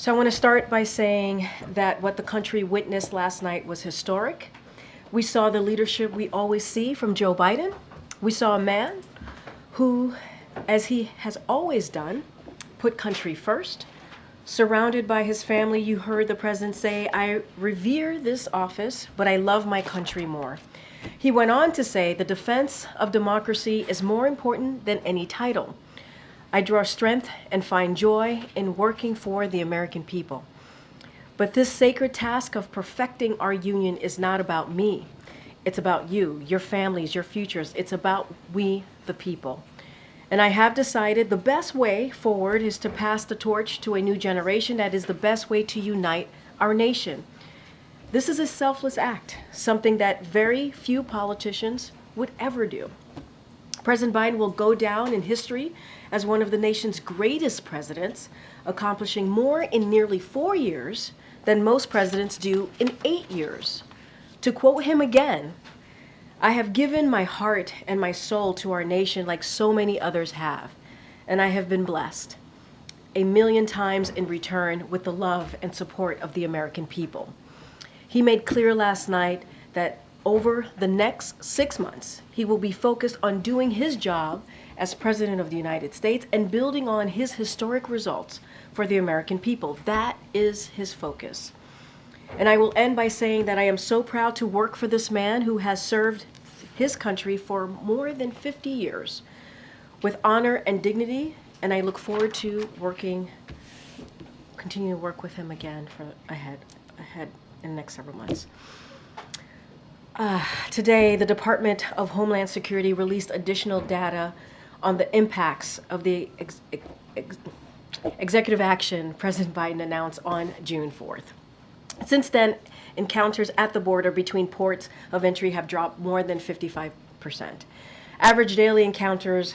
So I want to start by saying that what the country witnessed last night was historic. We saw the leadership we always see from Joe Biden. We saw a man who, as he has always done, put country first. Surrounded by his family, you heard the president say, "I revere this office, but I love my country more." He went on to say, "The defense of democracy is more important than any title. I draw strength and find joy in working for the American people. But this sacred task of perfecting our union is not about me. It's about you, your families, your futures. It's about we, the people. And I have decided the best way forward is to pass the torch to a new generation. That is the best way to unite our nation." This is a selfless act, something that very few politicians would ever do. President Biden will go down in history as one of the nation's greatest presidents, accomplishing more in nearly 4 years than most presidents do in 8 years. To quote him again, "I have given my heart and my soul to our nation like so many others have, and I have been blessed 1,000,000 times in return with the love and support of the American people." He made clear last night that over the next 6 months, he will be focused on doing his job as President of the United States and building on his historic results for the American people. That is his focus. And I will end by saying that I am so proud to work for this man who has served his country for more than 50 years with honor and dignity, and I look forward to continue to work with him again for ahead in the next several months. Today, the Department of Homeland Security released additional data on the impacts of the executive action President Biden announced on June 4th. Since then, encounters at the border between ports of entry have dropped more than 55%. Average daily encounters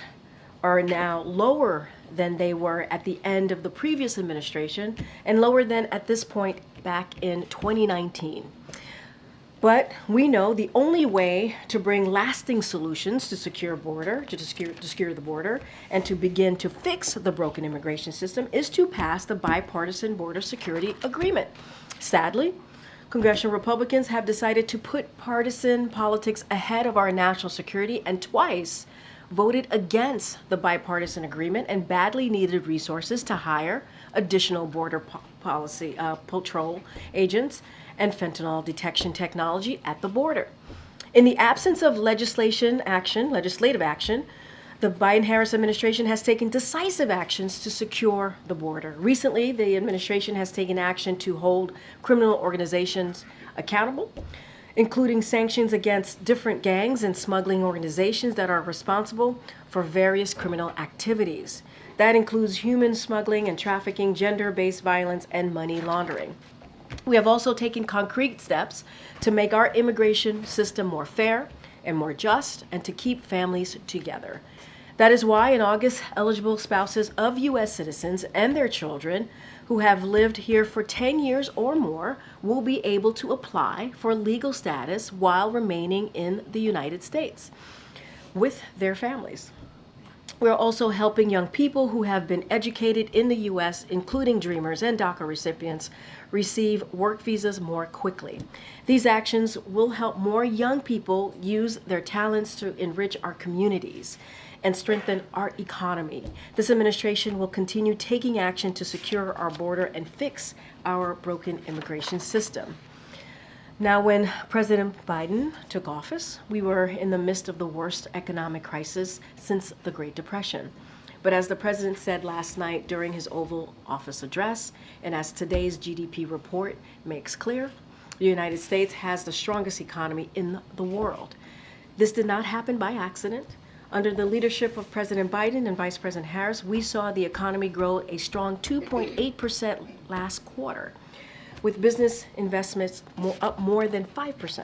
are now lower than they were at the end of the previous administration and lower than at this point back in 2019. But we know the only way to bring lasting solutions to secure the border, and to begin to fix the broken immigration system is to pass the bipartisan border security agreement. Sadly, congressional Republicans have decided to put partisan politics ahead of our national security and twice voted against the bipartisan agreement and badly needed resources to hire additional border patrol agents and fentanyl detection technology at the border. In the absence of legislative action, the Biden-Harris administration has taken decisive actions to secure the border. Recently, the administration has taken action to hold criminal organizations accountable, including sanctions against different gangs and smuggling organizations that are responsible for various criminal activities. That includes human smuggling and trafficking, gender-based violence, and money laundering. We have also taken concrete steps to make our immigration system more fair and more just, and to keep families together. That is why in August, eligible spouses of U.S. citizens and their children who have lived here for 10 years or more will be able to apply for legal status while remaining in the United States with their families. We're also helping young people who have been educated in the U.S., including Dreamers and DACA recipients, receive work visas more quickly. These actions will help more young people use their talents to enrich our communities and strengthen our economy. This administration will continue taking action to secure our border and fix our broken immigration system. Now, when President Biden took office, we were in the midst of the worst economic crisis since the Great Depression. But as the president said last night during his Oval Office address, and as today's GDP report makes clear, the United States has the strongest economy in the world. This did not happen by accident. Under the leadership of President Biden and Vice President Harris, we saw the economy grow a strong 2.8% last quarter, with business investments up more than 5%.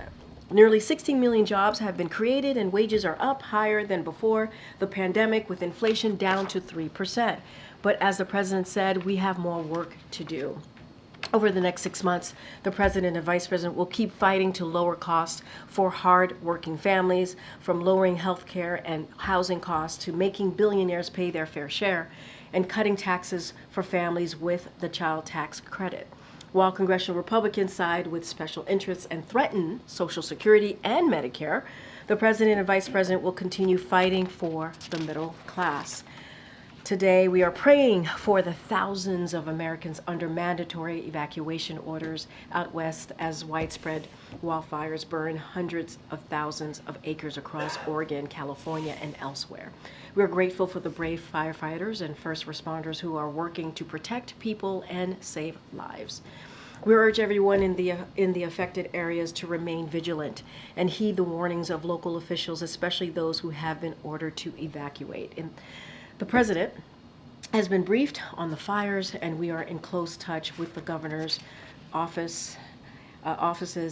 Nearly 16 million jobs have been created and wages are up higher than before the pandemic, with inflation down to 3%. But as the president said, we have more work to do. Over the next 6 months, the president and vice president will keep fighting to lower costs for hard-working families, from lowering health care and housing costs to making billionaires pay their fair share. and cutting taxes for families with the child tax credit. While congressional Republicans side with special interests and threaten Social Security and Medicare, the President and Vice President will continue fighting for the middle class. Today, we are praying for the thousands of Americans under mandatory evacuation orders out west as widespread wildfires burn hundreds of thousands of acres across Oregon, California, and elsewhere. We are grateful for the brave firefighters and first responders who are working to protect people and save lives. We urge everyone in the affected areas to remain vigilant and heed the warnings of local officials, especially those who have been ordered to evacuate. The President has been briefed on the fires, and we are in close touch with the governor's offices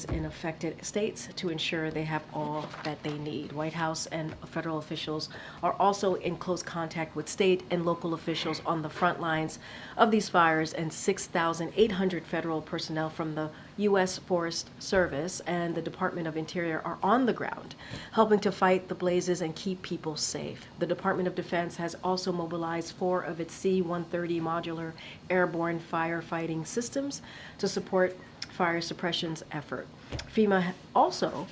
in affected states to ensure they have all that they need. White House and federal officials are also in close contact with state and local officials on the front lines of these fires, and 6,800 federal personnel from the U.S. Forest Service and the Department of Interior are on the ground, helping to fight the blazes and keep people safe. The Department of Defense has also mobilized 4 of its C-130 modular airborne firefighting systems to support fire suppression's effort. FEMA also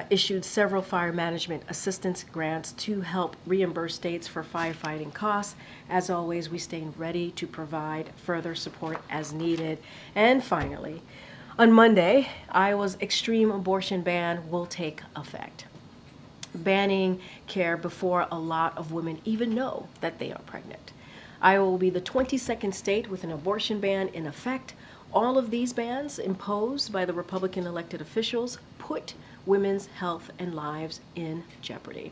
issued several fire management assistance grants to help reimburse states for firefighting costs. As always, we stay ready to provide further support as needed. And finally, on Monday, Iowa's extreme abortion ban will take effect, banning care before a lot of women even know that they are pregnant. Iowa will be the 22nd state with an abortion ban in effect. All of these bans imposed by the Republican elected officials put women's health and lives in jeopardy.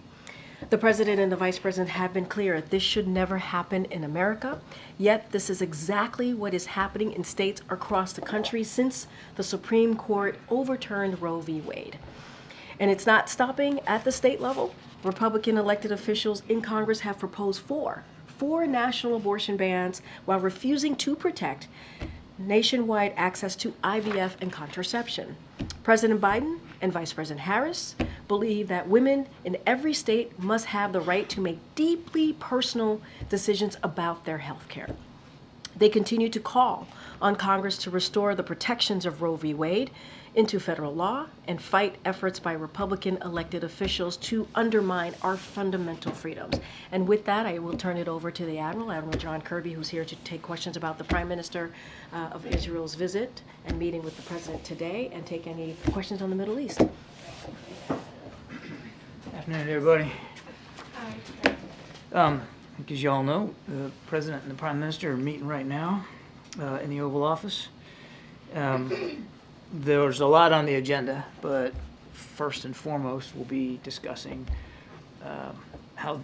The President and the Vice President have been clear this should never happen in America, yet this is exactly what is happening in states across the country since the Supreme Court overturned Roe v. Wade. And it's not stopping at the state level. Republican elected officials in Congress have proposed four national abortion bans while refusing to protect nationwide access to IVF and contraception. President Biden and Vice President Harris believe that women in every state must have the right to make deeply personal decisions about their health care. They continue to call on Congress to restore the protections of Roe v. Wade into federal law and fight efforts by Republican elected officials to undermine our fundamental freedoms. And with that, I will turn it over to the Admiral John Kirby, who's here to take questions about the Prime Minister of Israel's visit and meeting with the President today, and take any questions on the Middle East. Afternoon, everybody. Hi. As you all know, the President and the Prime Minister are meeting right now in the Oval Office. There's a lot on the agenda, but first and foremost, we'll be discussing how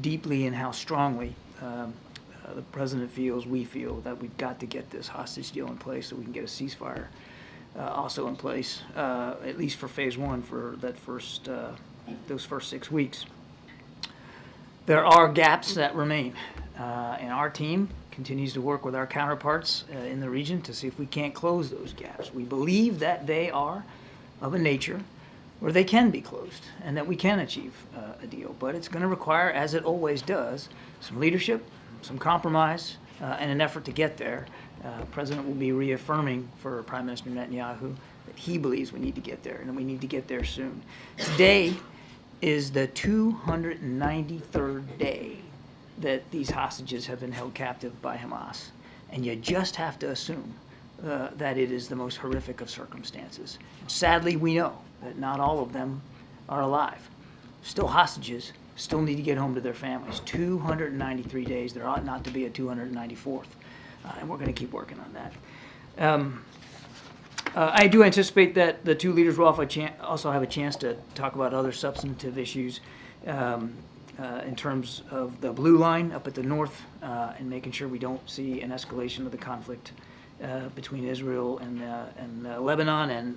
deeply and how strongly the President feels, we feel, that we've got to get this hostage deal in place so we can get a ceasefire also in place, at least for phase one, for that those first 6 weeks. There are gaps that remain, and our team continues to work with our counterparts in the region to see if we can't close those gaps. We believe that they are of a nature where they can be closed and that we can achieve a deal. But it's going to require, as it always does, some leadership, some compromise, and an effort to get there. The President will be reaffirming for Prime Minister Netanyahu that he believes we need to get there and that we need to get there soon. Today is the 293rd day that these hostages have been held captive by Hamas. And you just have to assume that it is the most horrific of circumstances. Sadly, we know that not all of them are alive. Still hostages, still need to get home to their families. 293 days, there ought not to be a 294th. And we're going to keep working on that. I do anticipate that the two leaders will also have a chance to talk about other substantive issues in terms of the blue line up at the north and making sure we don't see an escalation of the conflict between Israel and Lebanon, and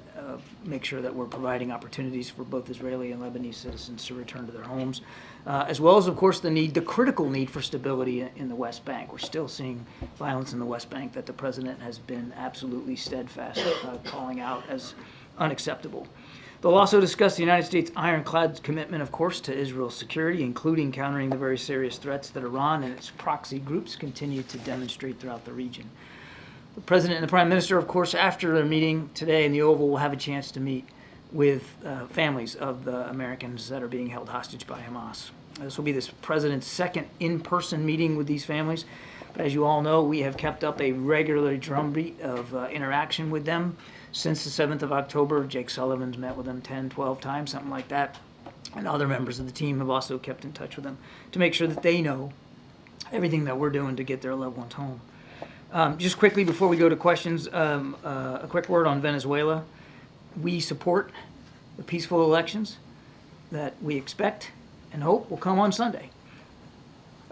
make sure that we're providing opportunities for both Israeli and Lebanese citizens to return to their homes, as well as, of course, the critical need for stability in the West Bank. We're still seeing violence in the West Bank that the President has been absolutely steadfast calling out as unacceptable. They'll also discuss the United States' ironclad commitment, of course, to Israel's security, including countering the very serious threats that Iran and its proxy groups continue to demonstrate throughout the region. The President and the Prime Minister, of course, after their meeting today in the Oval, will have a chance to meet with families of the Americans that are being held hostage by Hamas. This will be the President's second in-person meeting with these families. But as you all know, we have kept up a regular drumbeat of interaction with them since the 7th of October. Jake Sullivan's met with them 10, 12 times, something like that. And other members of the team have also kept in touch with them to make sure that they know everything that we're doing to get their loved ones home. Just quickly before we go to questions, a quick word on Venezuela. We support the peaceful elections that we expect and hope will come on Sunday.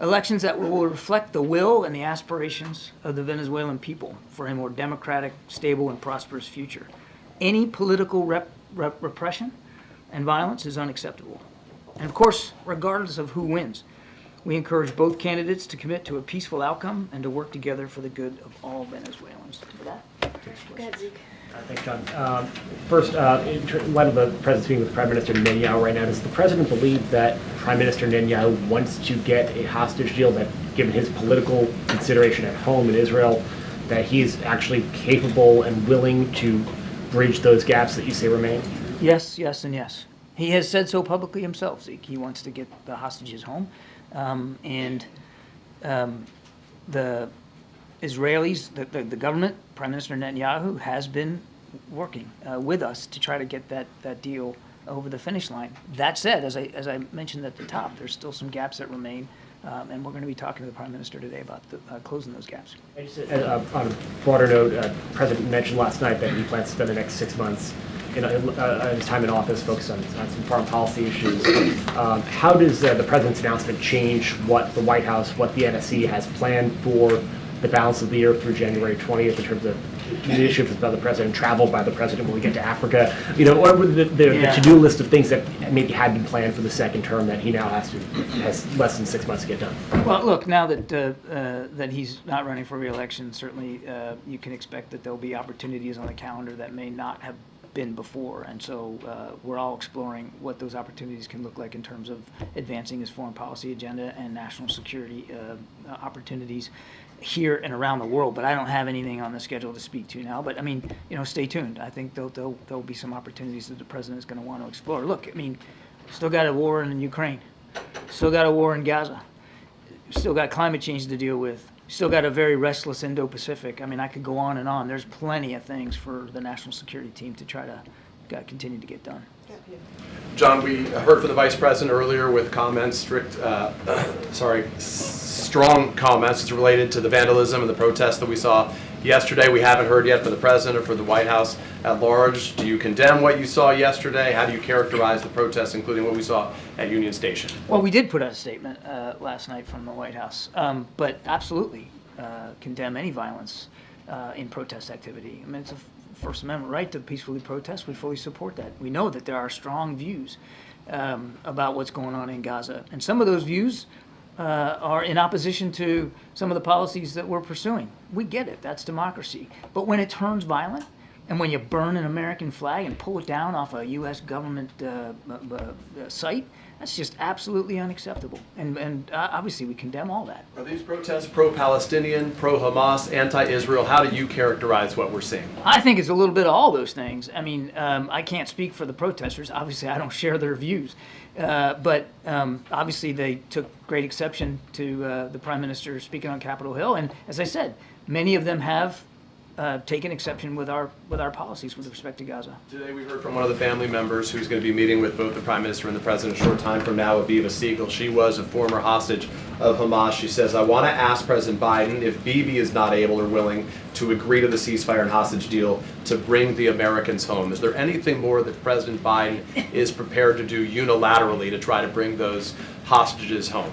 Elections that will reflect the will and the aspirations of the Venezuelan people for a more democratic, stable, and prosperous future. Any political repression and violence is unacceptable. And of course, regardless of who wins, we encourage both candidates to commit to a peaceful outcome and to work together for the good of all Venezuelans. With that, Go ahead, Zeke. Thanks, John. First, in light of the President's meeting with Prime Minister Netanyahu right now, does the President believe that Prime Minister Netanyahu wants to get a hostage deal, that given his political consideration at home in Israel, that he's actually capable and willing to bridge those gaps that you say remain? yes, yes, and yes. He has said so publicly himself, Zeke. He wants to get the hostages home. The Israelis, the government, Prime Minister Netanyahu, has been working with us to try to get that deal over the finish line. That said, as I mentioned at the top, there's still some gaps that remain, and we're going to be talking to the Prime Minister today about closing those gaps. On a broader note, the President mentioned last night that he plans to spend the next 6 months in his time in office focused on some foreign policy issues. How does the President's announcement change what the White House, what the NSC has planned for the balance of the year through January 20th in terms of initiatives by the President, travel by the President when we get to Africa? What were the to-do list of things that maybe had been planned for the second term that he now has less than 6 months to get done? Well, look, now that he's not running for re-election, certainly you can expect that there'll be opportunities on the calendar that may not have been before, and so we're all exploring what those opportunities can look like in terms of advancing his foreign policy agenda and national security opportunities here and around the world. But I don't have anything on the schedule to speak to now. But I mean, stay tuned. I think there'll be some opportunities that the President is going to want to explore. Look, I mean, still got a war in Ukraine, still got a war in Gaza, still got climate change to deal with. Still got a very restless Indo-Pacific. I mean, I could go on and on. There's plenty of things for the national security team to try to continue to get done. John, we heard from the Vice President earlier with comments, strong comments as related to the vandalism and the protests that we saw yesterday. We haven't heard yet from the President or from the White House at large. Do you condemn what you saw yesterday? How do you characterize the protests, including what we saw at Union Station? Well, we did put out a statement last night from the White House, but absolutely condemn any violence in protest activity. I mean, it's a First Amendment right to peacefully protest. We fully support that. We know that there are strong views about what's going on in Gaza, and some of those views are in opposition to some of the policies that we're pursuing. We get it. That's democracy. But when it turns violent, and when you burn an American flag and pull it down off a U.S. government site, that's just absolutely unacceptable. And obviously we condemn all that. Are these protests pro-Palestinian, pro-Hamas, anti-Israel? How do you characterize what we're seeing? I think it's a little bit of all those things. I mean, I can't speak for the protesters. Obviously, I don't share their views. But obviously they took great exception to the Prime Minister speaking on Capitol Hill. And as I said, many of them have taken exception with our policies with respect to Gaza. Today we heard from one of the family members who's going to be meeting with both the Prime Minister and the President a short time from now, Aviva Siegel. She was a former hostage of Hamas. She says, I want to ask President Biden if Bibi is not able or willing to agree to the ceasefire and hostage deal to bring the Americans home. Is there anything more that President Biden is prepared to do unilaterally to try to bring those hostages home?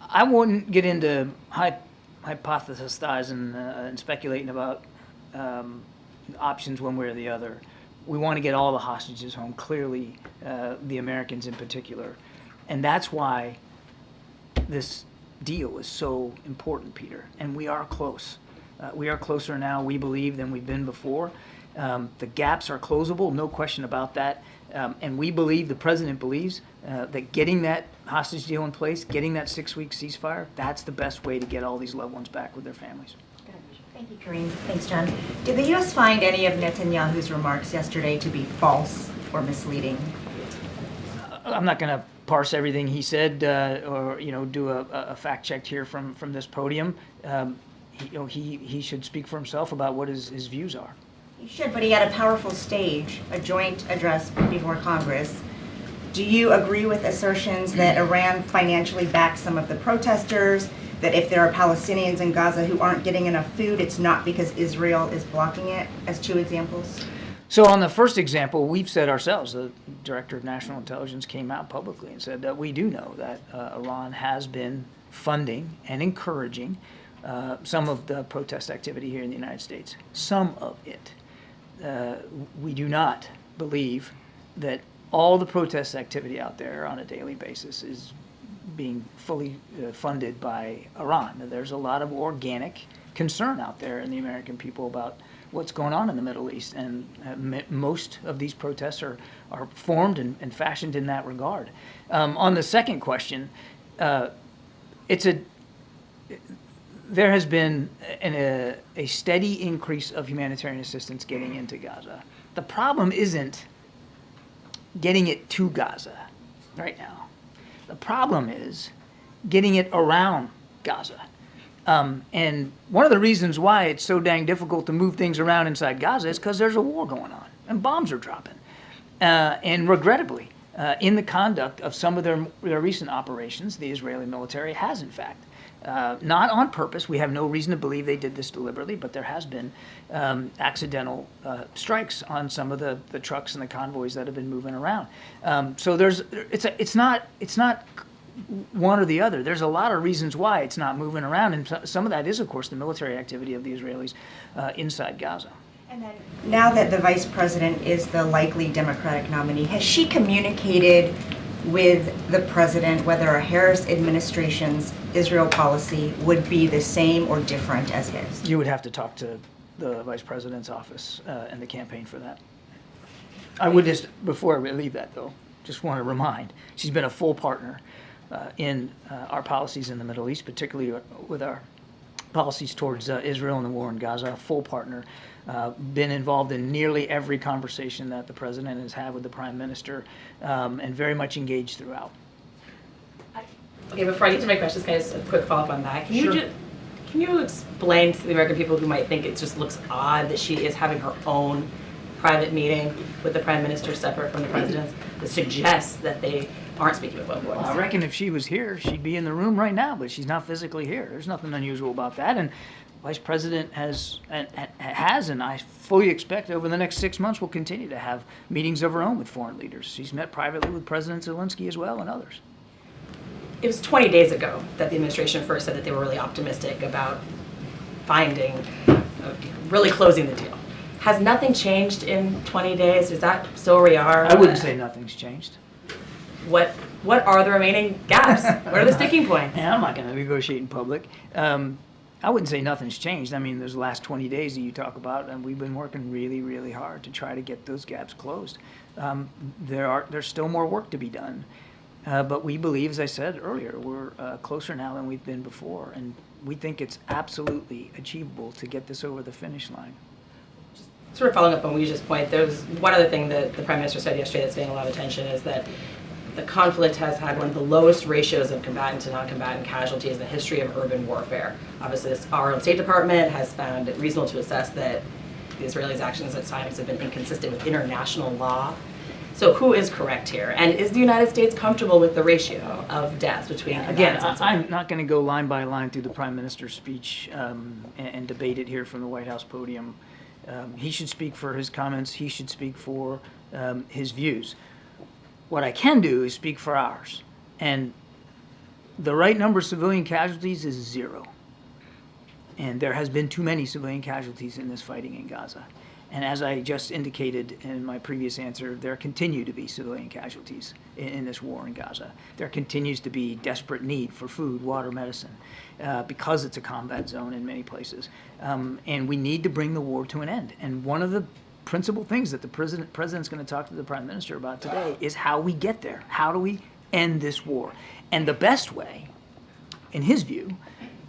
I wouldn't get into hypothesizing and speculating about options one way or the other. We want to get all the hostages home, clearly the Americans in particular. And that's why this deal is so important, Peter. And we are close. We are closer now, we believe, than we've been before. The gaps are closable, no question about that. And we believe, the president believes, that getting that hostage deal in place, getting that 6-week ceasefire, that's the best way to get all these loved ones back with their families. Thank you, Karine. Thanks, John. Did the U.S. find any of Netanyahu's remarks yesterday to be false or misleading? I'm not going to parse everything he said or do a fact check here from this podium. He should speak for himself about what his views are. He should, but he had a powerful stage, a joint address before Congress. Do you agree with assertions that Iran financially backs some of the protesters, that if there are Palestinians in Gaza who aren't getting enough food, it's not because Israel is blocking it, as 2 examples? So on the first example, we've said ourselves, the Director of National Intelligence came out publicly and said that we do know that Iran has been funding and encouraging some of the protest activity here in the United States. Some of it. We do not believe that all the protest activity out there on a daily basis is being fully funded by Iran. There's a lot of organic concern out there in the American people about what's going on in the Middle East, and most of these protests are formed and fashioned in that regard. On the second question, there has been a steady increase of humanitarian assistance getting into Gaza. The problem isn't getting it to Gaza right now. The problem is getting it around Gaza. And one of the reasons why it's so dang difficult to move things around inside Gaza is because there's a war going on and bombs are dropping. And regrettably, in the conduct of some of their recent operations, the Israeli military has, in fact, not on purpose. We have no reason to believe they did this deliberately, but there has been accidental strikes on some of the trucks and the convoys that have been moving around. So it's not one or the other. There's a lot of reasons why it's not moving around, and some of that is, of course, the military activity of the Israelis inside Gaza. And then, now that the vice president is the likely Democratic nominee, has she communicated with the president whether a Harris administration's Israel policy would be the same or different as his? You would have to talk to the vice president's office and the campaign for that. I would just, before I leave that though, just want to remind, she's been a full partner in our policies in the Middle East, particularly with our policies towards Israel and the war in Gaza, a full partner, been involved in nearly every conversation that the president has had with the prime minister, and very much engaged throughout. Okay, before I get to my questions, can I just a quick follow-up on that? Sure. Can you explain to the American people who might think it just looks odd that she is having her own private meeting with the prime minister separate from the president's that suggests that they aren't speaking with one voice? I reckon if she was here, she'd be in the room right now, but she's not physically here. There's nothing unusual about that. And Vice President has, and I fully expect over the next 6 months will continue to have meetings of her own with foreign leaders. She's met privately with President Zelensky as well and others. It was 20 days ago that the administration first said that they were really optimistic about really closing the deal. Has nothing changed in 20 days? Is that still where we are? I wouldn't say nothing's changed. What are the remaining gaps? What are the sticking points? And I'm not going to negotiate in public. I wouldn't say nothing's changed. I mean, those last 20 days that you talk about, and we've been working really, really hard to try to get those gaps closed. There's still more work to be done. But we believe, as I said earlier, we're closer now than we've been before. And we think it's absolutely achievable to get this over the finish line. Sort of following up on Weij's point, there was one other thing that the Prime Minister said yesterday that's getting a lot of attention is that the conflict has had one of the lowest ratios of combatant to non-combatant casualties in the history of urban warfare. Obviously, our own State Department has found it reasonable to assess that the Israelis' actions at times have been inconsistent with international law. So who is correct here? And is the United States comfortable with the ratio of deaths between Again, combatants? I'm not going to go line by line through the Prime Minister's speech and debate it here from the White House podium. He should speak for his comments. He should speak for his views. What I can do is speak for ours. And the right number of civilian casualties is 0. And there has been too many civilian casualties in this fighting in Gaza. And as I just indicated in my previous answer, there continue to be civilian casualties in this war in Gaza. There continues to be desperate need for food, water, medicine, because it's a combat zone in many places. And we need to bring the war to an end. And one of the principal things that the president's going to talk to the prime minister about today is how we get there. How do we end this war? And the best way, in his view,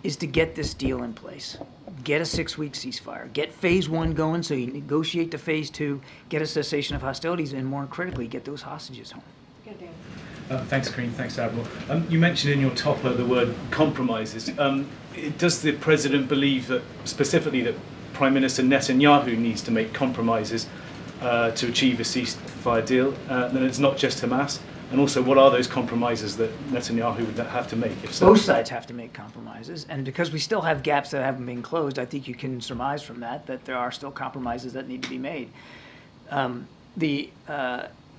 is to get this deal in place. Get a 6-week ceasefire. Get phase 1 going so you negotiate to phase 2, get a cessation of hostilities, and more critically, get those hostages home. Thanks, Karine. Thanks, Admiral. You mentioned in your topper the word compromises. Does the President believe that, specifically, that Prime Minister Netanyahu needs to make compromises to achieve a ceasefire deal? Then it's not just Hamas. And also, what are those compromises that Netanyahu would have to make? If so? Both sides have to make compromises, and because we still have gaps that haven't been closed, I think you can surmise from that there are still compromises that need to be made. The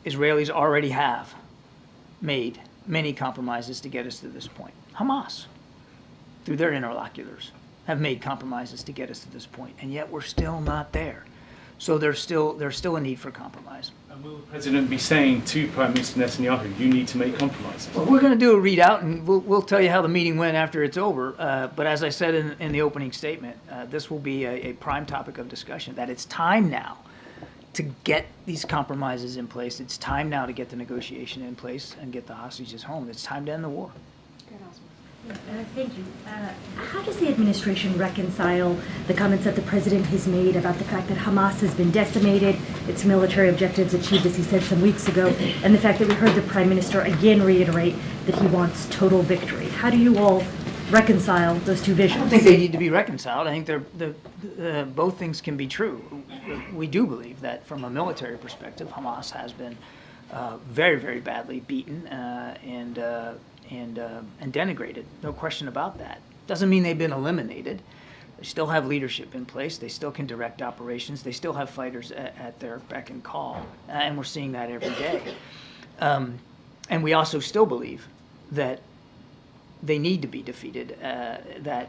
Israelis already have made many compromises to get us to this point. Hamas, through their interlocutors, have made compromises to get us to this point, and yet we're still not there. So there's still a need for compromise. And will the President be saying to Prime Minister Netanyahu, you need to make compromises? Well, we're going to do a readout, and we'll tell you how the meeting went after it's over. But as I said in the opening statement, this will be a prime topic of discussion, that it's time now to get these compromises in place. It's time now to get the negotiation in place and get the hostages home. It's time to end the war. Thank you. How does the administration reconcile the comments that the president has made about the fact that Hamas has been decimated, its military objectives achieved, as he said some weeks ago, and the fact that we heard the prime minister again reiterate that he wants total victory? How do you all reconcile those two visions? I don't think they need to be reconciled. I think both things can be true. We do believe that from a military perspective, Hamas has been very, very badly beaten and denigrated. No question about that. Doesn't mean they've been eliminated. They still have leadership in place. They still can direct operations. They still have fighters at their beck and call. And we're seeing that every day. And we also still believe that they need to be defeated, that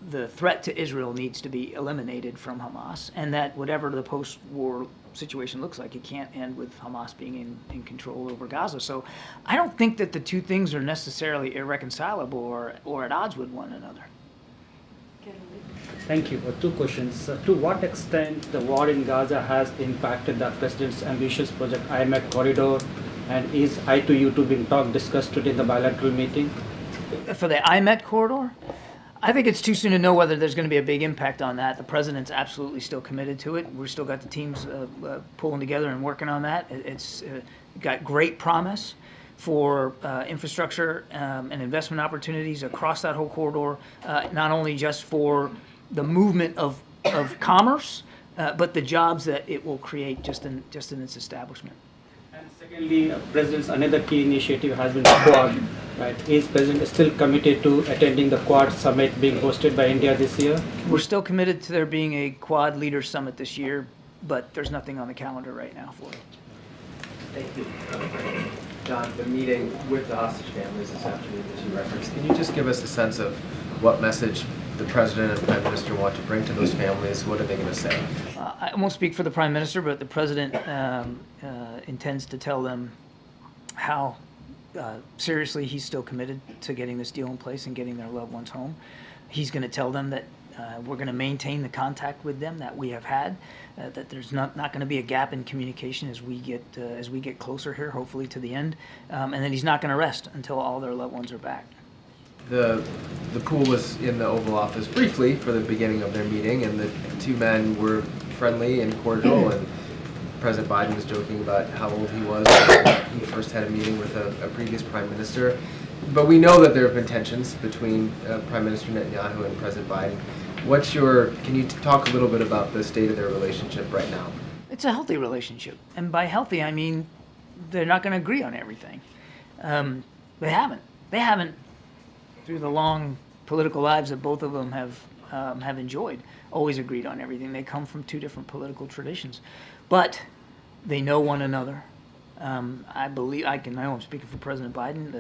the threat to Israel needs to be eliminated from Hamas, and that whatever the post-war situation looks like, it can't end with Hamas being in control over Gaza. So I don't think that the two things are necessarily irreconcilable or at odds with one another. Thank you. Two questions. To what extent the war in Gaza has impacted the President's ambitious project IMEC corridor, and is I-2U2 being discussed today in the bilateral meeting? For the IMET corridor, I think it's too soon to know whether there's going to be a big impact on that. The president's absolutely still committed to it. We've still got the teams pulling together and working on that. It's got great promise for infrastructure and investment opportunities across that whole corridor, not only just for the movement of commerce, but the jobs that it will create just in its establishment. And secondly, President's another key initiative has been Quad. Right? Is President still committed to attending the Quad summit being hosted by India this year? We're still committed to there being a Quad Leaders Summit this year, but there's nothing on the calendar right now for it. Thank you. John, the meeting with the hostage families this afternoon that you referenced, can you just give us a sense of what message the President and Prime Minister want to bring to those families? What are they going to say? I won't speak for the Prime Minister, but the President intends to tell them how seriously he's still committed to getting this deal in place and getting their loved ones home. He's going to tell them that we're going to maintain the contact with them that we have had, that there's not going to be a gap in communication as we get closer here, hopefully to the end, and that he's not going to rest until all their loved ones are back. The pool was in the Oval Office briefly for the beginning of their meeting, and the two men were friendly and cordial, and President Biden was joking about how old he was when he first had a meeting with a previous prime minister. But we know that there have been tensions between Prime Minister Netanyahu and President Biden. Can you talk a little bit about the state of their relationship right now? It's a healthy relationship. And by healthy, I mean they're not going to agree on everything. They haven't, through the long political lives that both of them have enjoyed, always agreed on everything. They come from two different political traditions. But they know one another. I believe I know I'm speaking for President Biden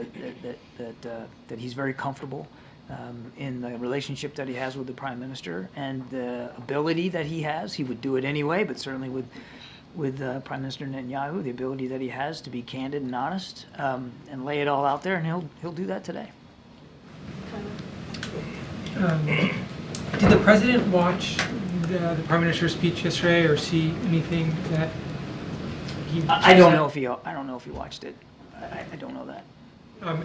that he's very comfortable in the relationship that he has with the Prime Minister and the ability that he has. He would do it anyway, but certainly with Prime Minister Netanyahu, the ability that he has to be candid and honest and lay it all out there, and he'll do that today. Did the president watch the Prime Minister's speech yesterday or see anything that he? I don't know if he watched it. I don't know that.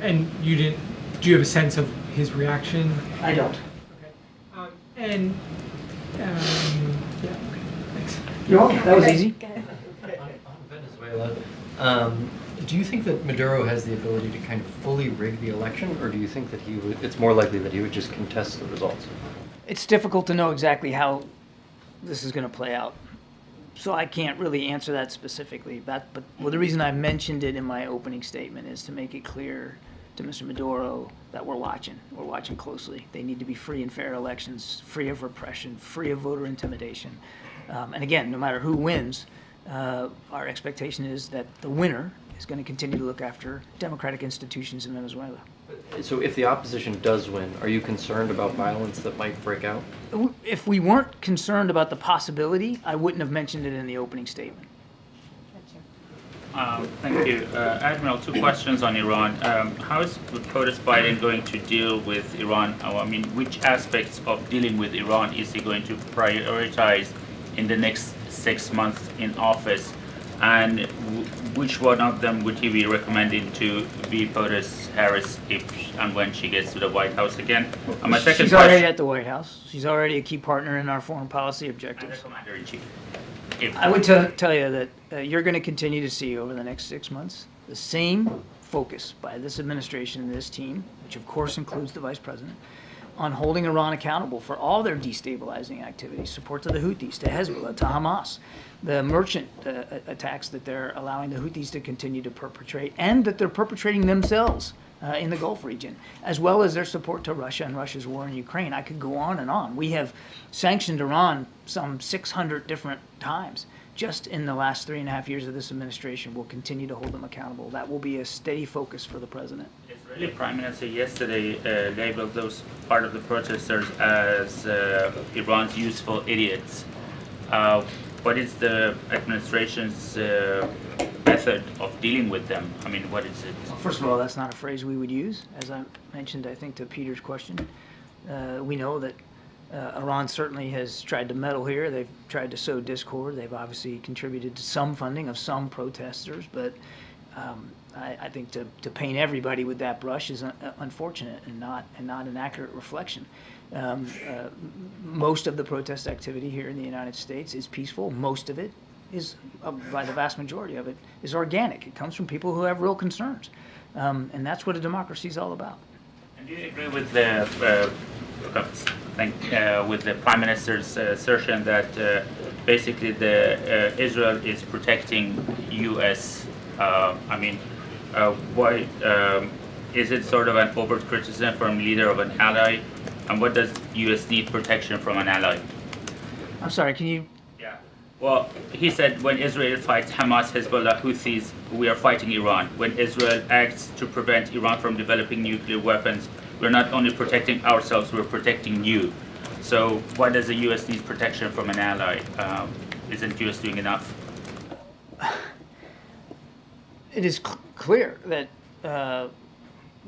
And you didn't, do you have a sense of his reaction? I don't. Okay. And, yeah, okay, thanks. You're welcome. That was easy. On Venezuela, do you think that Maduro has the ability to kind of fully rig the election, or do you think that it's more likely that he would just contest the results? It's difficult to know exactly how this is going to play out. So I can't really answer that specifically. But the reason I mentioned it in my opening statement is to make it clear to Mr. Maduro that we're watching. We're watching closely. They need to be free and fair elections, free of repression, free of voter intimidation. And again, no matter who wins, our expectation is that the winner is going to continue to look after democratic institutions in Venezuela. So if the opposition does win, are you concerned about violence that might break out? If we weren't concerned about the possibility, I wouldn't have mentioned it in the opening statement. Thank you. Admiral, two questions on Iran. How is POTUS Biden going to deal with Iran? I mean, which aspects of dealing with Iran is he going to prioritize in the next 6 months in office? And which one of them would he be recommending to be POTUS Harris if and when she gets to the White House again? And my second She's already at the White House. She's already a key partner in our foreign policy objectives. Commander-in-Chief. I would tell you that you're going to continue to see over the next 6 months the same focus by this administration and this team, which of course includes the Vice President, on holding Iran accountable for all their destabilizing activities, support to the Houthis, to Hezbollah, to Hamas, the merchant attacks that they're allowing the Houthis to continue to perpetrate, and that they're perpetrating themselves in the Gulf region, as well as their support to Russia and Russia's war in Ukraine. I could go on and on. We have sanctioned Iran some 600 different times. Just in the last 3.5 years of this administration, we'll continue to hold them accountable. That will be a steady focus for the president. Israeli Prime Minister yesterday labeled those part of the protesters as Iran's useful idiots. What is the administration's method of dealing with them? I mean, what is it? Well, first of all, that's not a phrase we would use. As I mentioned, I think, to Peter's question, we know that Iran certainly has tried to meddle here. They've tried to sow discord. They've obviously contributed to some funding of some protesters, but I think to paint everybody with that brush is unfortunate and not an accurate reflection. Most of the protest activity here in the United States is peaceful. Most of it is, by the vast majority of it, is organic. It comes from people who have real concerns, and that's what a democracy is all about. And do you agree with the with the Prime Minister's assertion that basically Israel is protecting U.S. Why is it sort of an overt criticism from leader of an ally? And what does U.S. need protection from an ally? I'm sorry, can you? Yeah. Well, he said when Israel fights Hamas, Hezbollah, Houthis, we are fighting Iran. When Israel acts to prevent Iran from developing nuclear weapons, we're not only protecting ourselves, we're protecting you. So why does the U.S. need protection from an ally? Isn't U.S. doing enough? It is clear that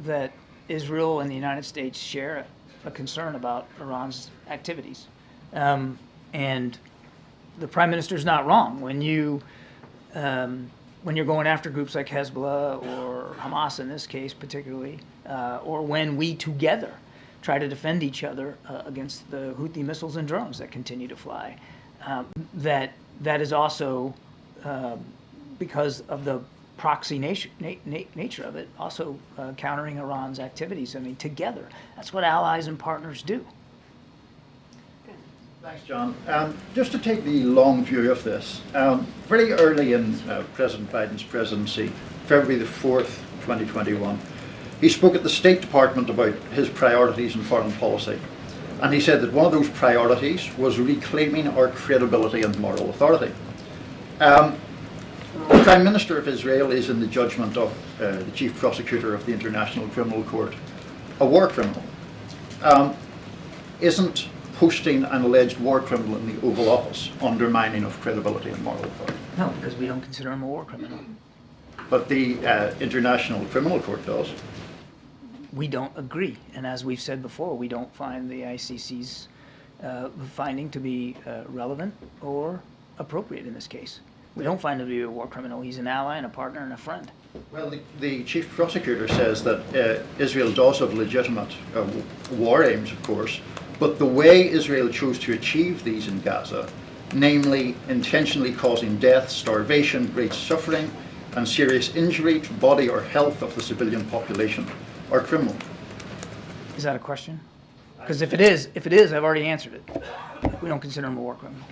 that Israel and the United States share a concern about Iran's activities, and the Prime Minister's not wrong when you're going after groups like Hezbollah or Hamas in this case particularly, or when we together try to defend each other against the Houthi missiles and drones that continue to fly. That is also because of the proxy nature of it, also countering Iran's activities. I mean, together, that's what allies and partners do. Thanks, John. Just to take the long view of this, very early in President Biden's presidency, February the 4th, 2021, he spoke at the State Department about his priorities in foreign policy. And he said that one of those priorities was reclaiming our credibility and moral authority. The Prime Minister of Israel is, in the judgment of the Chief Prosecutor of the International Criminal Court, a war criminal. Isn't posting an alleged war criminal in the Oval Office undermining of credibility and moral authority? No, because we don't consider him a war criminal. But the International Criminal Court does. We don't agree, and as we've said before, we don't find the ICC's finding to be relevant or appropriate in this case. We don't find him to be a war criminal. He's an ally and a partner and a friend. Well, the chief prosecutor says that Israel does have legitimate war aims, of course, but the way Israel chose to achieve these in Gaza, namely intentionally causing death, starvation, great suffering, and serious injury to body or health of the civilian population, are criminal. Is that a question? Because if it is, I've already answered it. We don't consider him a war criminal.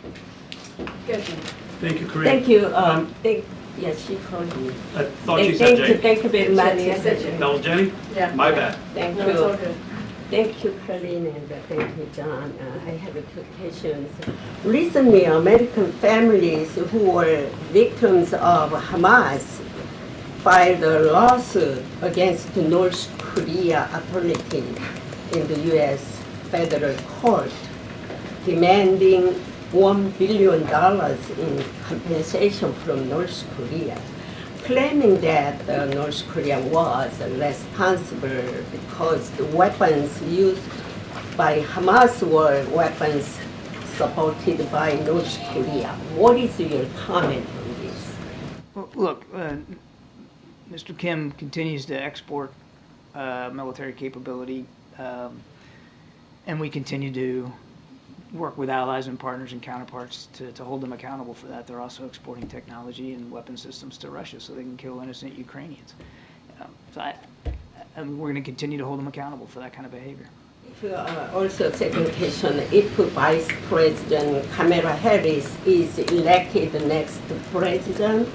Thank you, Corinne. Thank you. Yes, she called me. I thought you said Jane. Thank you very much. That was Jenny? Yeah. My bad. Thank No, it's all good. Thank you, Colleen, and thank you, John. I have two questions. Recently, American families who were victims of Hamas filed a lawsuit against North Korea authorities in the U.S. federal court, demanding $1 billion in compensation from North Korea, claiming that North Korea was responsible because the weapons used by Hamas were weapons supported by North Korea. What is your comment on this? Well, look, Mr. Kim continues to export military capability, and we continue to work with allies and partners and counterparts to hold them accountable for that. They're also exporting technology and weapon systems to Russia so they can kill innocent Ukrainians. So we're going to continue to hold them accountable for that kind of behavior. Also, second question, if Vice President Kamala Harris is elected the next president,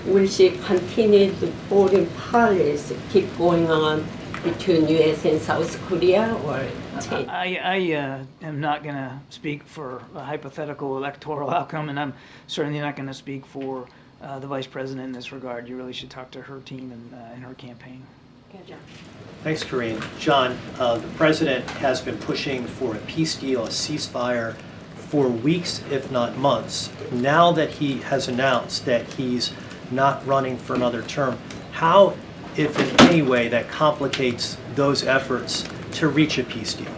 will she continue the foreign policy keep going on between U.S. and South Korea, or change? I am not going to speak for a hypothetical electoral outcome, and I'm certainly not going to speak for the Vice President in this regard. You really should talk to her team and her campaign. Okay, John. Thanks, Corinne. John, the President has been pushing for a peace deal, a ceasefire, for weeks, if not months. Now that he has announced that he's not running for another term, how, if in any way, that complicates those efforts to reach a peace deal?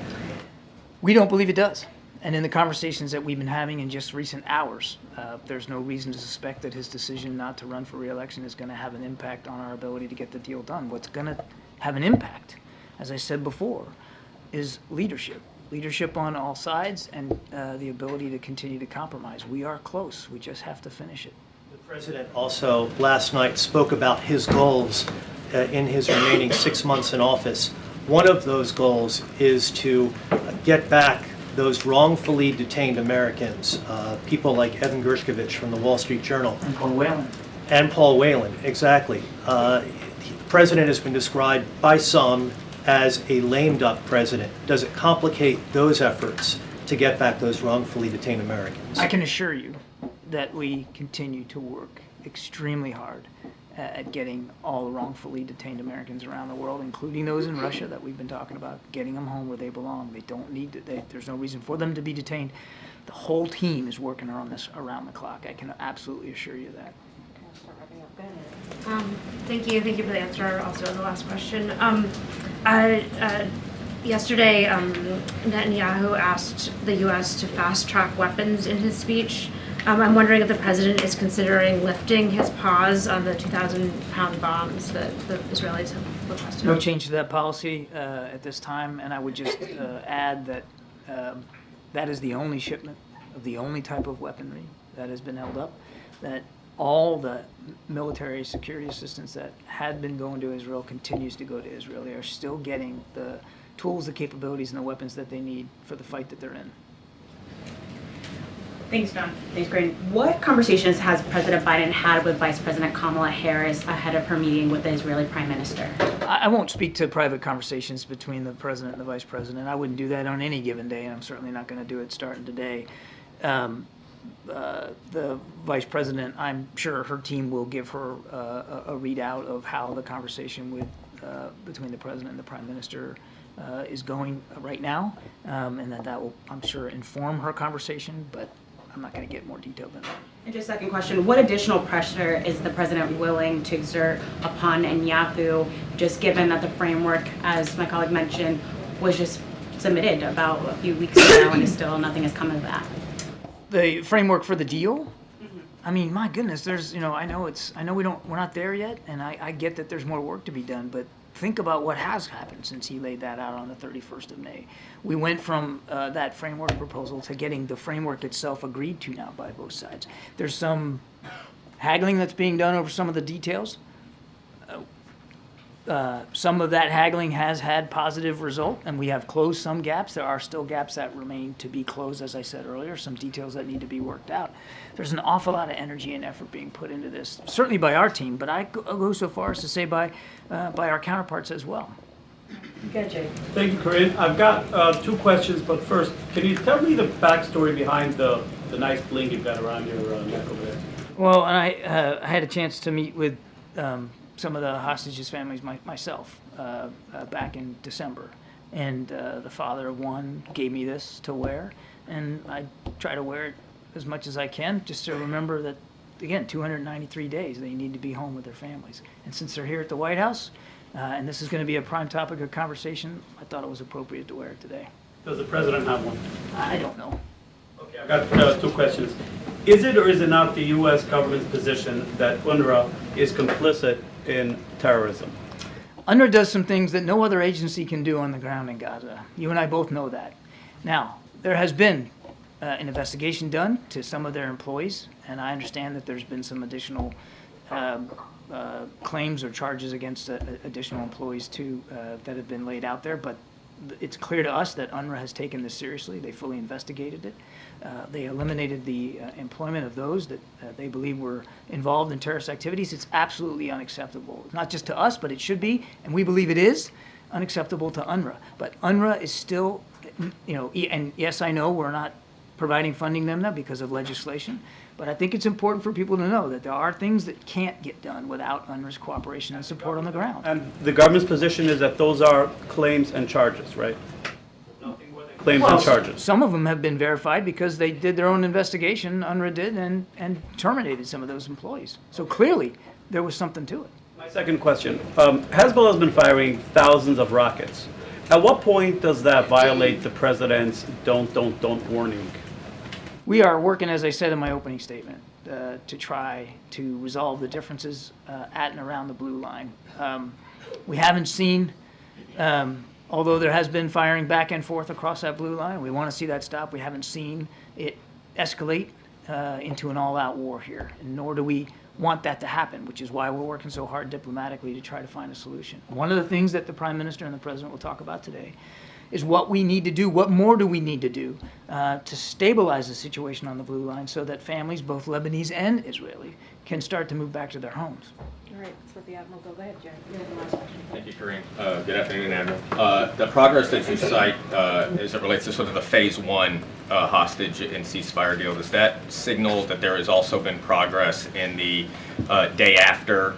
We don't believe it does. And in the conversations that we've been having in just recent hours, there's no reason to suspect that his decision not to run for re-election is going to have an impact on our ability to get the deal done. What's going to have an impact, as I said before, is leadership. Leadership on all sides and the ability to continue to compromise. We are close. We just have to finish it. The President also last night spoke about his goals in his remaining 6 months in office. One of those goals is to get back those wrongfully detained Americans, people like Evan Gershkovich from the Wall Street Journal. And Paul Whelan. And Paul Whelan, exactly. The President has been described by some as a lame duck president. Does it complicate those efforts to get back those wrongfully detained Americans? I can assure you that we continue to work extremely hard at getting all wrongfully detained Americans around the world, including those in Russia that we've been talking about, getting them home where they belong. They don't need to, there's no reason for them to be detained. The whole team is working on this around the clock. I can absolutely assure you that. Thank you for the answer also on the last question. Yesterday, Netanyahu asked the U.S. to fast-track weapons in his speech. I'm wondering if the president is considering lifting his pause on the 2,000-pound bombs that the Israelis have requested. No change to that policy at this time, and I would just add that that is the only shipment of the only type of weaponry that has been held up, that all the military security assistance that had been going to Israel continues to go to Israel. They are still getting the tools, the capabilities, and the weapons that they need for the fight that they're in. Thanks, John. Thanks, Corinne. What conversations has President Biden had with Vice President Kamala Harris ahead of her meeting with the Israeli Prime Minister? I won't speak to private conversations between the President and the Vice President. I wouldn't do that on any given day, and I'm certainly not going to do it starting today. The Vice President, I'm sure her team will give her a readout of how the conversation with between the President and the Prime Minister is going right now, and that will, I'm sure, inform her conversation, but I'm not going to get more detailed than that. And just second question, what additional pressure is the President willing to exert upon Netanyahu, just given that the framework, as my colleague mentioned, was just submitted about a few weeks ago and still nothing has come of that. The framework for the deal? I mean, my goodness, there's, I know we're not there yet, and I get that there's more work to be done, but think about what has happened since he laid that out on the 31st of May. We went from that framework proposal to getting the framework itself agreed to now by both sides. There's some haggling that's being done over some of the details. Some of that haggling has had positive result, and we have closed some gaps. There are still gaps that remain to be closed, as I said earlier, some details that need to be worked out. There's an awful lot of energy and effort being put into this, certainly by our team, but I'll go so far as to say by our counterparts as well. Good, Jay. Thank you, Corinne. I've got 2 questions, but first, can you tell me the backstory behind the nice bling you've got around your neck over there? Well, and I had a chance to meet with some of the hostages' families myself back in December. And the father of one gave me this to wear, and I try to wear it as much as I can, just to remember that, again, 293 days they need to be home with their families. And since they're here at the White House, and this is going to be a prime topic of conversation, I thought it was appropriate to wear it today. Does the president have one? I don't know. Okay, I've got 2 questions. Is it or is it not the U.S. government's position that UNRWA is complicit in terrorism? UNRWA does some things that no other agency can do on the ground in Gaza. You and I both know that. Now, there has been an investigation done to some of their employees, and I understand that there's been some additional claims or charges against additional employees too that have been laid out there, but it's clear to us that UNRWA has taken this seriously. They fully investigated it. They eliminated the employment of those that they believe were involved in terrorist activities. It's absolutely unacceptable, not just to us, but it should be, and we believe it is, unacceptable to UNRWA. But UNRWA is still, and yes, I know we're not providing funding them now because of legislation, but I think it's important for people to know that there are things that can't get done without UNRWA's cooperation and support on the ground. And the government's position is that those are claims and charges, right? Claims and charges. Some of them have been verified because they did their own investigation, UNRWA did, and terminated some of those employees. So clearly, there was something to it. My second question. Hezbollah has been firing thousands of rockets. At what point does that violate the president's don't warning? We are working, as I said in my opening statement, to try to resolve the differences at and around the blue line. We haven't seen, although there has been firing back and forth across that blue line, we want to see that stop. We haven't seen it escalate into an all-out war here, and nor do we want that to happen, which is why we're working so hard diplomatically to try to find a solution. One of the things that the Prime Minister and the President will talk about today is what we need to do, what more do we need to do to stabilize the situation on the blue line so that families, both Lebanese and Israeli, can start to move back to their homes. All right, let's let the Admiral go. Go ahead, Jerry. You have the last question. Thank you, Kareem. Good afternoon, Admiral. The progress that you cite as it relates to sort of the phase 1 hostage and ceasefire deal, does that signal that there has also been progress in the day after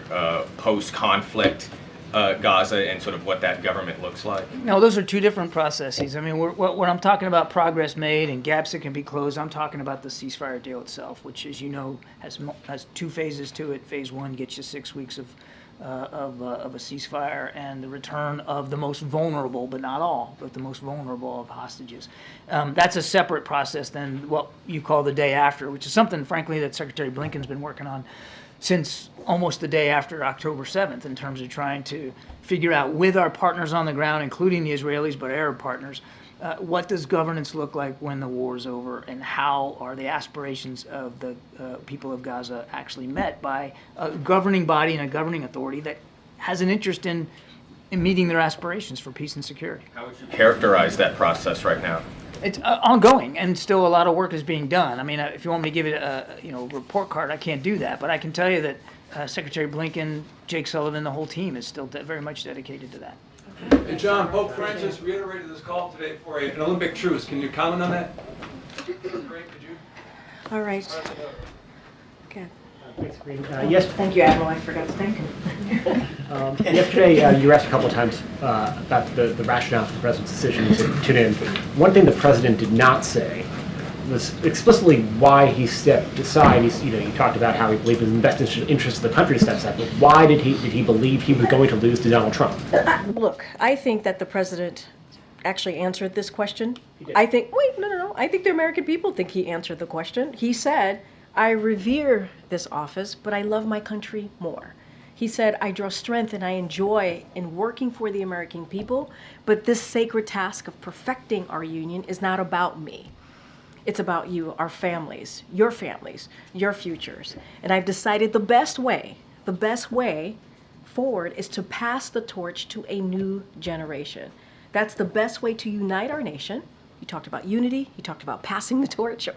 post-conflict Gaza and sort of what that government looks like? No, those are 2 different processes. I mean, when I'm talking about progress made and gaps that can be closed, I'm talking about the ceasefire deal itself, which, as you know, has 2 phases to it. Phase 1 gets you 6 weeks of a ceasefire and the return of the most vulnerable, but not all, but the most vulnerable of hostages. That's a separate process than what you call the day after, which is something, frankly, that Secretary Blinken's been working on since almost the day after October 7th in terms of trying to figure out with our partners on the ground, including the Israelis, but Arab partners, what does governance look like when the war is over, and how are the aspirations of the people of Gaza actually met by a governing body and a governing authority that has an interest in meeting their aspirations for peace and security. How would you characterize that process right now? It's ongoing, and still a lot of work is being done. I mean, if you want me to give it a report card, I can't do that, but I can tell you that Secretary Blinken, Jake Sullivan, the whole team is still very much dedicated to that. And John, Pope Francis reiterated this call today for an Olympic truce. Can you comment on that? Great, could you? All right. Okay. Thanks, Green. Yes. Thank you, Admiral. I forgot to thank him. Yesterday, you were asked a couple of times about the rationale for the president's decision to tune in. One thing the president did not say was explicitly why he stepped aside. He talked about how he believed it was in the best interest of the country to step aside, but why did he believe he was going to lose to Donald Trump? Look, I think that the president actually answered this question. I think, wait, no. I think the American people think he answered the question. He said, I revere this office, but I love my country more. He said, I draw strength and I enjoy in working for the American people, but this sacred task of perfecting our union is not about me. It's about you, our families, your futures. And I've decided the best way forward is to pass the torch to a new generation. That's the best way to unite our nation. He talked about unity. He talked about passing the torch.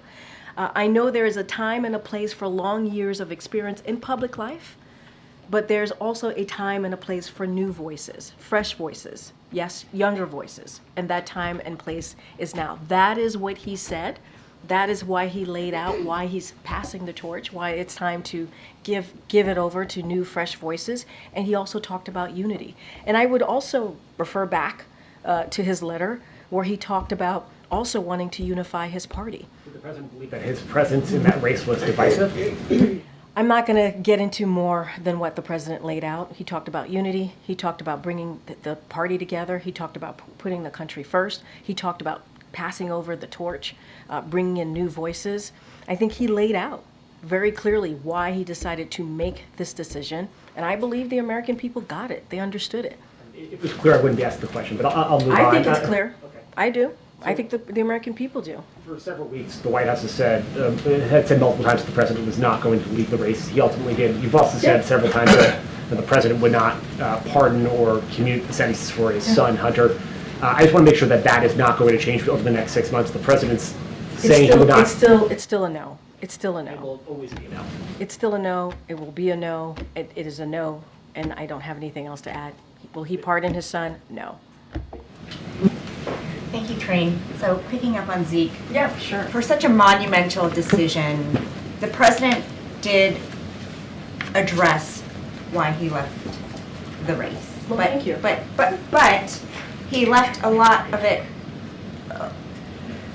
I know there is a time and a place for long years of experience in public life, but there's also a time and a place for new voices, fresh voices, yes, younger voices, and that time and place is now. That is what he said. That is why he laid out why he's passing the torch, why it's time to give it over to new, fresh voices. And he also talked about unity. And I would also refer back to his letter where he talked about also wanting to unify his party. Did the president believe that his presence in that race was divisive? I'm not going to get into more than what the president laid out. He talked about unity. He talked about bringing the party together. He talked about putting the country first. He talked about passing over the torch, bringing in new voices. I think he laid out very clearly why he decided to make this decision. And I believe the American people got it. They understood it. If it was clear, I wouldn't be asking the question, but I'll move on. I think it's clear. Okay. I do. I think the American people do. For several weeks, the White House has said, had said multiple times that the president was not going to leave the race. He ultimately did. You've also said several times that the president would not pardon or commute the sentences for his son, Hunter. I just want to make sure that that is not going to change over the next 6 months. The president's saying he would not. It's still a no. It's still a no. It will always be a no. It's still a no. It will be a no. It is a no, and I don't have anything else to add. Will he pardon his son? No. Thank you, Corinne. So picking up on Zeke. Yeah, sure. For such a monumental decision, the president did address why he left the race. Well, thank you. But he left a lot of it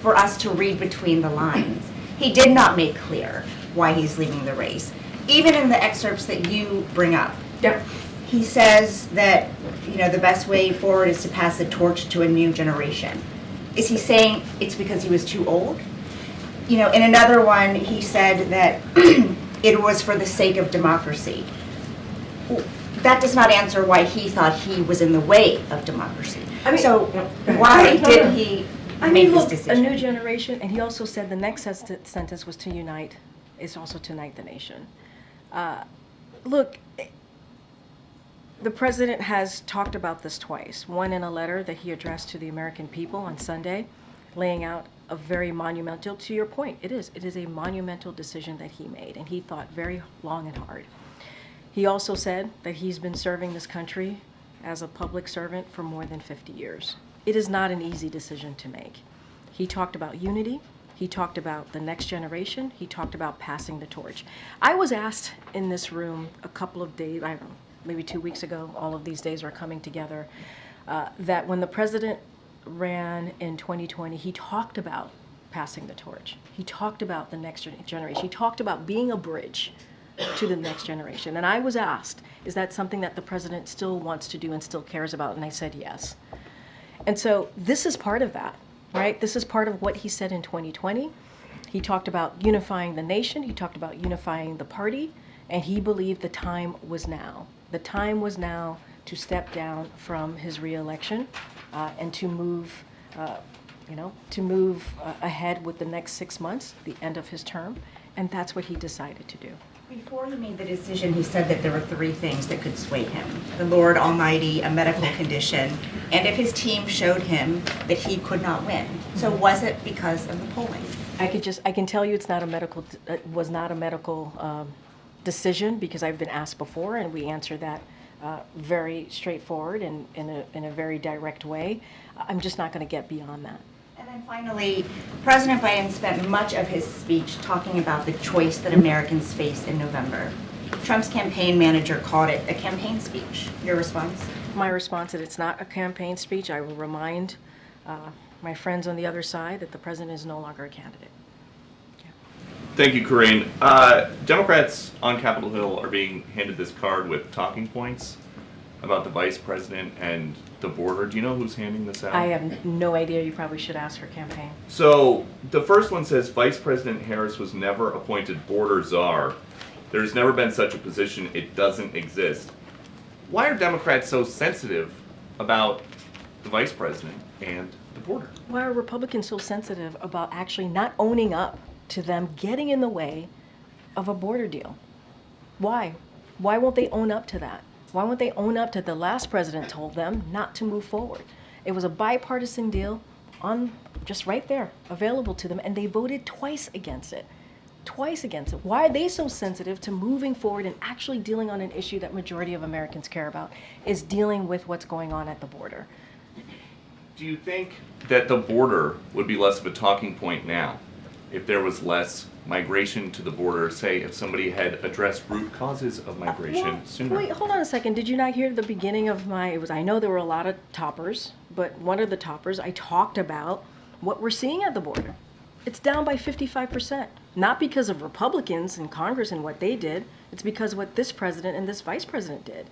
for us to read between the lines. He did not make clear why he's leaving the race, even in the excerpts that you bring up. Yep. He says that, the best way forward is to pass the torch to a new generation. Is he saying it's because he was too old? In another one, he said that it was for the sake of democracy. That does not answer why he thought he was in the way of democracy. Why did he make this decision? A new generation, and he also said the next sentence was to unite, is also to unite the nation. Look, the president has talked about this twice. One in a letter that he addressed to the American people on Sunday, laying out a very monumental, to your point, it is a monumental decision that he made, and he thought very long and hard. He also said that he's been serving this country as a public servant for more than 50 years. It is not an easy decision to make. He talked about unity. He talked about the next generation. He talked about passing the torch. I was asked in this room a couple of days, I don't know, maybe 2 weeks ago, all of these days are coming together, that when the president ran in 2020, he talked about passing the torch. He talked about the next generation. He talked about being a bridge to the next generation. And I was asked, is that something that the president still wants to do and still cares about? And I said yes. And so this is part of that, right? This is part of what he said in 2020. He talked about unifying the nation. He talked about unifying the party. And he believed the time was now. The time was now to step down from his reelection and to move, ahead with the next 6 months, the end of his term. And that's what he decided to do. Before he made the decision, he said that there were 3 things that could sway him: the Lord Almighty, a medical condition, and if his team showed him that he could not win. So was it because of the polling? I can tell you it was not a medical decision, because I've been asked before, and we answer that very straightforward and in a very direct way. I'm just not going to get beyond that. And then finally, President Biden spent much of his speech talking about the choice that Americans face in November. Trump's campaign manager called it a campaign speech. Your response? My response is it's not a campaign speech. I will remind my friends on the other side that the president is no longer a candidate. Thank you, Corinne. Democrats on Capitol Hill are being handed this card with talking points. about the vice president and the border. Do you know who's handing this out? I have no idea. You probably should ask her campaign. So the first one says Vice President Harris was never appointed border czar. There's never been such a position. It doesn't exist. Why are Democrats so sensitive about the vice president and the border? Why are Republicans so sensitive about actually not owning up to them getting in the way of a border deal? Why? Why won't they own up to that? Why won't they own up to the last president told them not to move forward? It was a bipartisan deal on just right there, available to them, and they voted twice against it. Twice against it. Why are they so sensitive to moving forward and actually dealing on an issue that majority of Americans care about, is dealing with what's going on at the border? Do you think that the border would be less of a talking point now if there was less migration to the border, say if somebody had addressed root causes of migration sooner? Wait, hold on a second. Did you not hear the beginning of I know there were a lot of toppers, but one of the toppers, I talked about what we're seeing at the border. It's down by 55%. Not because of Republicans in Congress and what they did. It's because of what this president and this vice president did.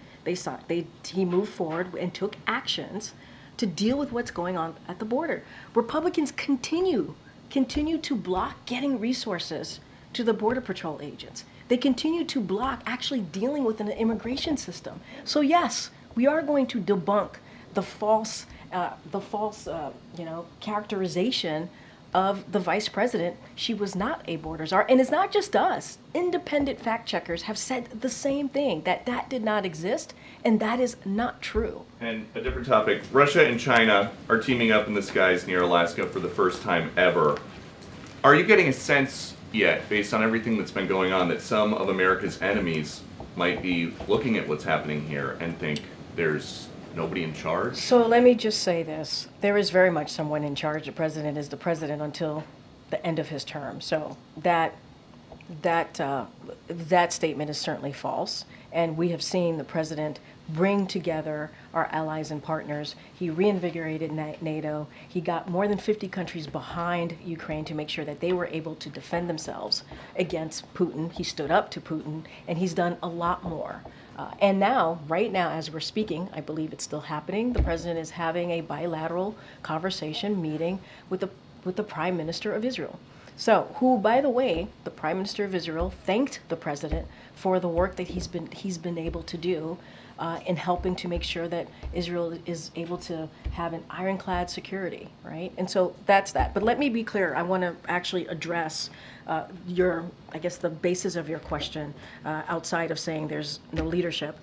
He moved forward and took actions to deal with what's going on at the border. Republicans continue to block getting resources to the Border Patrol agents. They continue to block actually dealing with an immigration system. So yes, we are going to debunk the false characterization of the vice president. She was not a border czar. And it's not just us. Independent fact checkers have said the same thing, that did not exist, and that is not true. And a different topic, Russia and China are teaming up in the skies near Alaska for the first time ever. Are you getting a sense yet, based on everything that's been going on, that some of America's enemies might be looking at what's happening here and think there's nobody in charge? So let me just say this. There is very much someone in charge. The president is the president until the end of his term. So that statement is certainly false. And we have seen the president bring together our allies and partners. He reinvigorated NATO. He got more than 50 countries behind Ukraine to make sure that they were able to defend themselves against Putin. He stood up to Putin, and he's done a lot more. And now, right now, as we're speaking, I believe it's still happening, the president is having a bilateral conversation meeting with the Prime Minister of Israel. So, who, by the way, the Prime Minister of Israel thanked the president for the work that he's been able to do in helping to make sure that Israel is able to have an ironclad security, right? And so that's that. But let me be clear. I want to actually address the basis of your question outside of saying there's no leadership.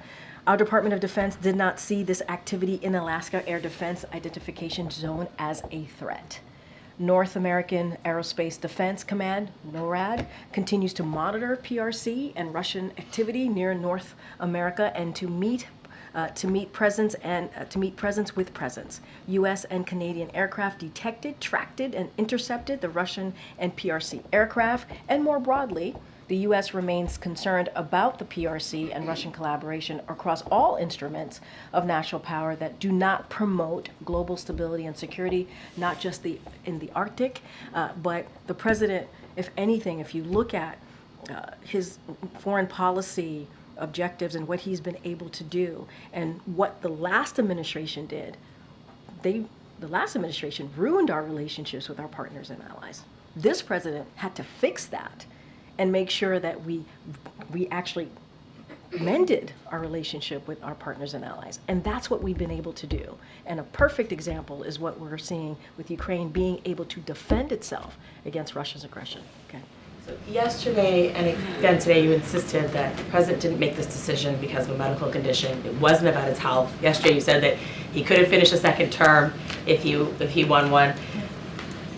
Our Department of Defense did not see this activity in Alaska Air Defense Identification Zone as a threat. North American Aerospace Defense Command, NORAD, continues to monitor PRC and Russian activity near North America and to meet presence with presence. U.S. and Canadian aircraft detected, tracked, and intercepted the Russian and PRC aircraft, and more broadly, the U.S. remains concerned about the PRC and Russian collaboration across all instruments of national power that do not promote global stability and security, not just in the Arctic, but the president, if anything, if you look at his foreign policy objectives and what he's been able to do and what the last administration did, the last administration ruined our relationships with our partners and allies. This president had to fix that and make sure that we actually mended our relationship with our partners and allies. And that's what we've been able to do. And a perfect example is what we're seeing with Ukraine being able to defend itself against Russia's aggression. Okay. So yesterday and again today, you insisted that the president didn't make this decision because of a medical condition. It wasn't about his health. Yesterday you said that he couldn't finish a second term if he won one.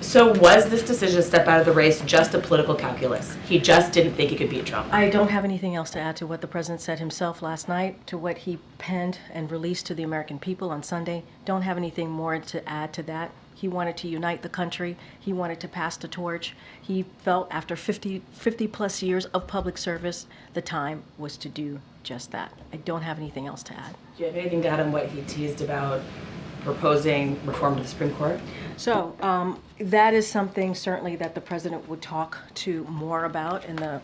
So was this decision to step out of the race just a political calculus? He just didn't think he could beat Trump? I don't have anything else to add to what the president said himself last night, to what he penned and released to the American people on Sunday. Don't have anything more to add to that. He wanted to unite the country. He wanted to pass the torch. He felt after 50 plus years of public service, the time was to do just that. I don't have anything else to add. Do you have anything to add on what he teased about proposing reform to the Supreme Court? So That is something certainly that the president would talk to more about in the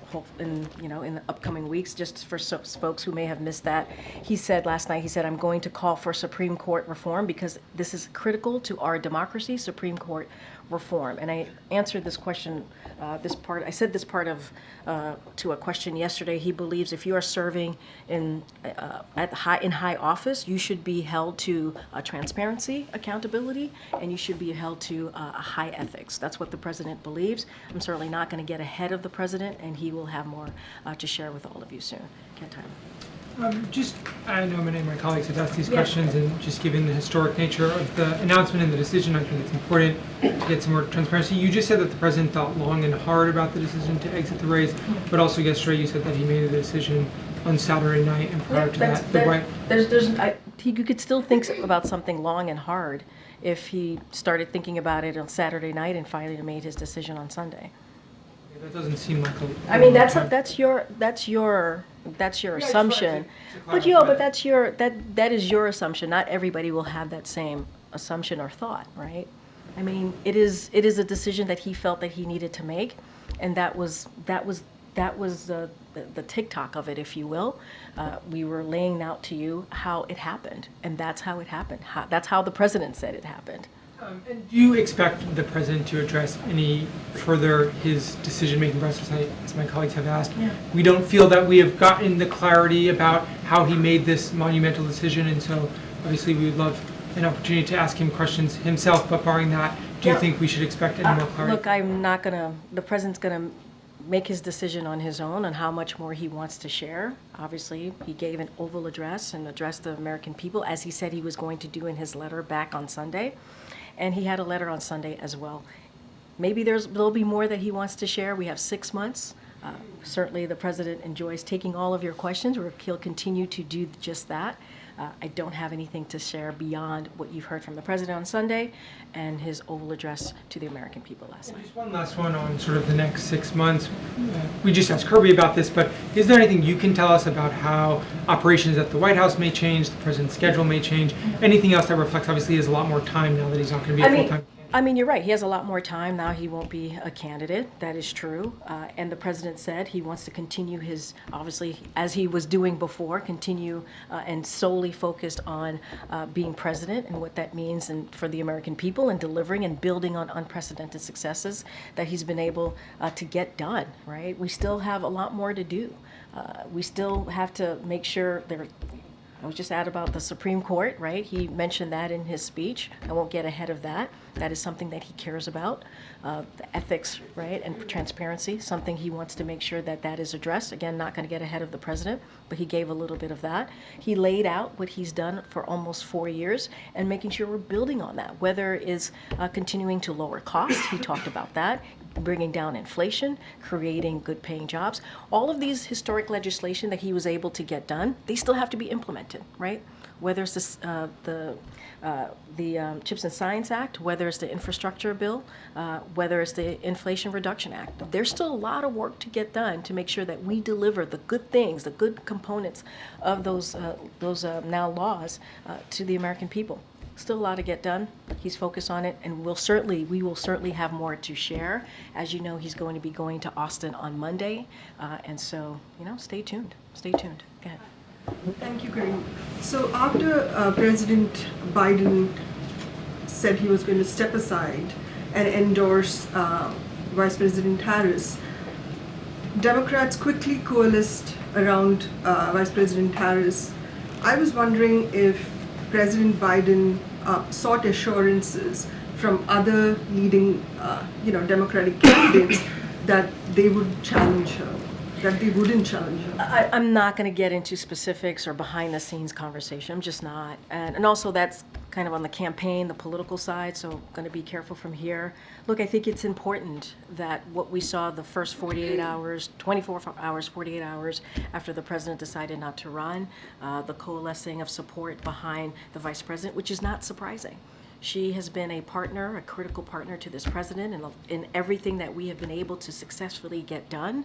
upcoming weeks. Just for folks who may have missed that, he said last night, I'm going to call for Supreme Court reform because this is critical to our democracy, Supreme Court reform. And I answered this question, I said this part of to a question yesterday. He believes if you are serving in high office, you should be held to transparency, accountability, and you should be held to high ethics. That's what the president believes. I'm certainly not going to get ahead of the president, and he will have more to share with all of you soon. I know many of my colleagues have asked these questions, and just given the historic nature of the announcement and the decision, I think it's important to get some more transparency. You just said that the president thought long and hard about the decision to exit the race, but also yesterday you said that he made a decision on Saturday night, and prior to that, you could still think about something long and hard if he started thinking about it on Saturday night and finally made his decision on Sunday. That doesn't seem like a. I mean, that's your assumption, but that is your assumption. Not everybody will have that same assumption or thought, right? I mean, it is a decision that he felt that he needed to make, and that was the TikTok of it, if you will. We were laying out to you how it happened, and that's how it happened. That's how the president said it happened. And do you expect the president to address any further his decision-making process, as my colleagues have asked? Yeah. We don't feel that we have gotten the clarity about how he made this monumental decision, and so obviously we would love an opportunity to ask him questions himself, but barring that, do you think we should expect any more clarity? Look, the president's gonna make his decision on his own on how much more he wants to share. Obviously, he gave an Oval address and addressed the American people, as he said he was going to do in his letter back on Sunday. And he had a letter on Sunday as well. Maybe there'll be more that he wants to share. We have 6 months. Certainly the president enjoys taking all of your questions, or he'll continue to do just that. I don't have anything to share beyond what you've heard from the president on Sunday and his Oval address to the American people last night. Just one last one on sort of the next 6 months. We just asked Kirby about this, but is there anything you can tell us about how operations at the White House may change, the president's schedule may change, anything else that reflects, obviously, he has a lot more time now that he's not going to be a full-time. I mean, you're right. He has a lot more time now. He won't be a candidate. That is true. And the president said he wants to continue his, obviously, as he was doing before, continue and solely focused on being president and what that means for the American people, and delivering and building on unprecedented successes that he's been able to get done, right? We still have a lot more to do. We still have to make sure I was just out about the Supreme Court, right? He mentioned that in his speech. I won't get ahead of that. That is something that he cares about. The ethics, right, and transparency, something he wants to make sure that is addressed. Again, not going to get ahead of the president, but he gave a little bit of that. He laid out what he's done for almost 4 years and making sure we're building on that, whether it is continuing to lower costs. He talked about that. Bringing down inflation, creating good-paying jobs. All of these historic legislation that he was able to get done, they still have to be implemented, right? Whether it's the Chips and Science Act, whether it's the infrastructure bill, whether it's the Inflation Reduction Act. There's still a lot of work to get done to make sure that we deliver the good things, the good components of those now laws to the American people. Still a lot to get done. He's focused on it, and we will certainly have more to share. As you know, he's going to be going to Austin on Monday, and so, stay tuned. Stay tuned. Go ahead. Thank you, Corinne. So after President Biden said he was going to step aside and endorse Vice President Harris, Democrats quickly coalesced around Vice President Harris. I was wondering if President Biden sought assurances from other leading, Democratic candidates that they would challenge her, that they wouldn't challenge her. I'm not going to get into specifics or behind-the-scenes conversation. I'm just not. And also that's kind of on the campaign, the political side, so I'm going to be careful from here. Look, I think it's important that what we saw the first 48 hours, 24 hours, 48 hours after the president decided not to run, the coalescing of support behind the vice president, which is not surprising. She has been a partner, a critical partner to this president in everything that we have been able to successfully get done,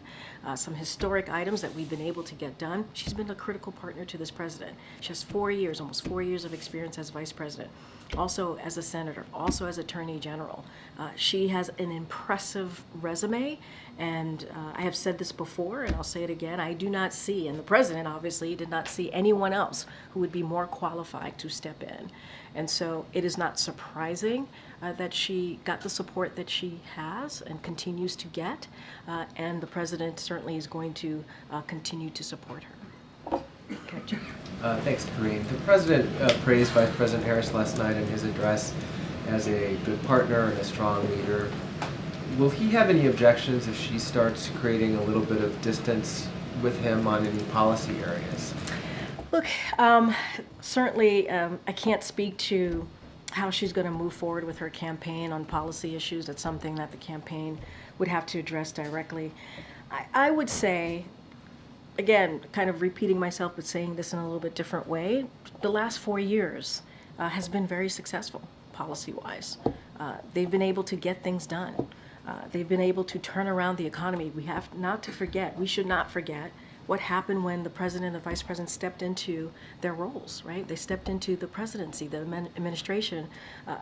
some historic items that we've been able to get done. She's been a critical partner to this president. She has 4 years, almost 4 years of experience as vice president. also as a senator, also as Attorney General. She has an impressive resume, and I have said this before, and I'll say it again, I do not see, and the President obviously did not see anyone else who would be more qualified to step in. And so it is not surprising that she got the support that she has and continues to get, and the President certainly is going to continue to support her. Okay, Jim. Thanks, Karine. The President praised Vice President Harris last night in his address as a good partner and a strong leader. Will he have any objections if she starts creating a little bit of distance with him on any policy areas? Look, certainly I can't speak to how she's going to move forward with her campaign on policy issues. That's something that the campaign would have to address directly. I would say, again, kind of repeating myself but saying this in a little bit different way, the last 4 years has been very successful policy-wise. They've been able to get things done. They've been able to turn around the economy. We have not to forget, we should not forget what happened when the president and the vice president stepped into their roles, right? They stepped into the presidency, the administration.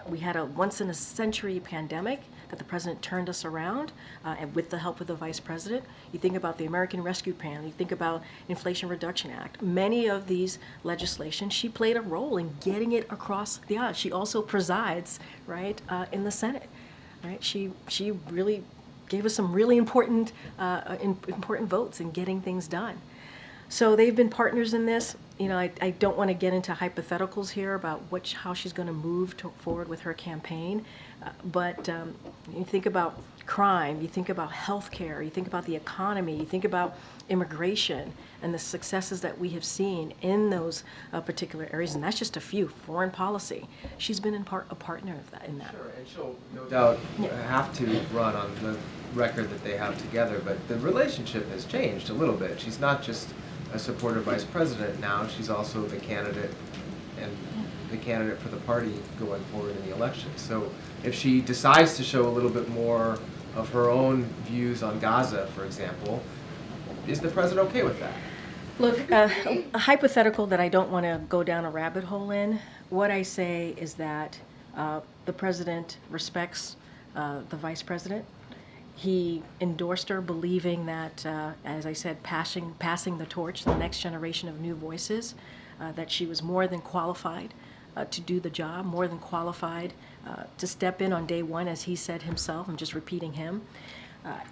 We had a once-in-a-century pandemic that the president turned us around, and with the help of the vice president. You think about the American Rescue Plan, you think about Inflation Reduction Act. Many of these legislation, she played a role in getting it across the aisle. She also presides, right, in the Senate, right? She really gave us some really important votes in getting things done. So they've been partners in this. You know, I don't want to get into hypotheticals here about how she's going to move forward with her campaign, but you think about crime, you think about healthcare, you think about the economy, you think about immigration and the successes that we have seen in those particular areas, and that's just a few. Foreign policy, she's been a partner of that, in that. Sure, and she'll no doubt have to run on the record that they have together, but the relationship has changed a little bit. She's not just a supportive vice president now, she's also the candidate and the candidate for the party going forward in the election. So if she decides to show a little bit more of her own views on Gaza, for example, is the president okay with that? Look, a hypothetical that I don't want to go down a rabbit hole in, what I say is that the president respects the vice president. He endorsed her, believing that, as I said, passing the torch to the next generation of new voices, that she was more than qualified to do the job, more than qualified to step in on day one, as he said himself. I'm just repeating him.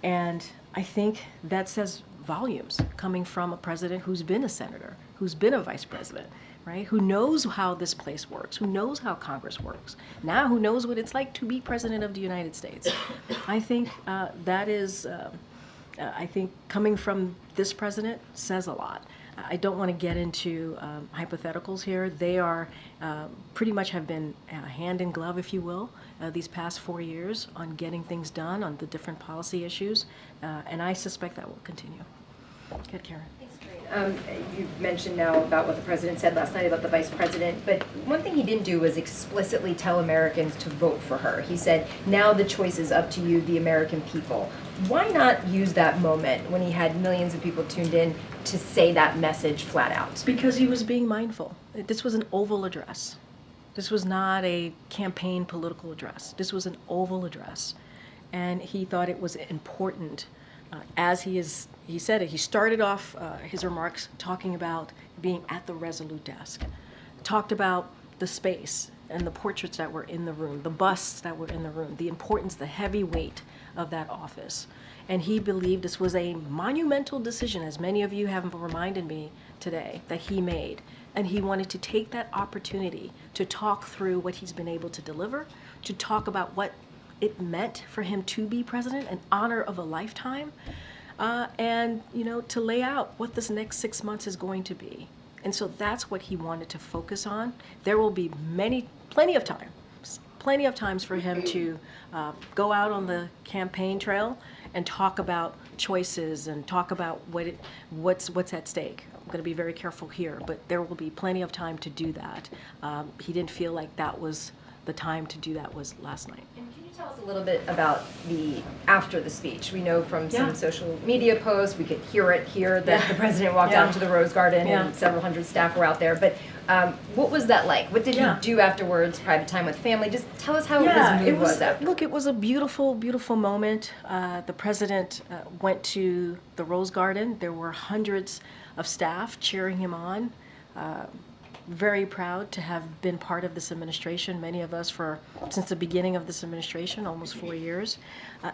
And I think that says volumes coming from a president who's been a senator, who's been a vice president, right? Who knows how this place works, who knows how Congress works, now who knows what it's like to be president of the United States. I think that is, I think coming from this president says a lot. I don't want to get into hypotheticals here. They are pretty much have been hand in glove, if you will, these past 4 years on getting things done on the different policy issues, and I suspect that will continue. Good, Karen. You mentioned now about what the president said last night about the vice president, but one thing he didn't do was explicitly tell Americans to vote for her. He said, now the choice is up to you, the American people. Why not use that moment when he had millions of people tuned in to say that message flat out? Because he was being mindful. This was an Oval address. This was not a campaign political address. This was an Oval address. And he thought it was important, he said it, he started off his remarks talking about being at the Resolute desk, talked about the space and the portraits that were in the room, the busts that were in the room, the importance, the heavy weight of that office. And he believed this was a monumental decision, as many of you have reminded me today, that he made. And he wanted to take that opportunity to talk through what he's been able to deliver, to talk about what it meant for him to be president, an honor of a lifetime, and to lay out what this next 6 months is going to be. And so that's what he wanted to focus on. There will be plenty of times for him to go out on the campaign trail and talk about choices and talk about what's at stake. I'm going to be very careful here, but there will be plenty of time to do that. He didn't feel like that was the time to do that was last night. And can you tell us a little bit about after the speech? We know from some social media posts, we could hear it here that the president walked out to the Rose Garden and several hundred staff were out there. But what was that like? What did he do afterwards? Private time with family? Just tell us how his mood was after. Look, it was a beautiful, beautiful moment. The president went to the Rose Garden. There were hundreds of staff cheering him on. Very proud to have been part of this administration, many of us since the beginning of this administration, almost 4 years.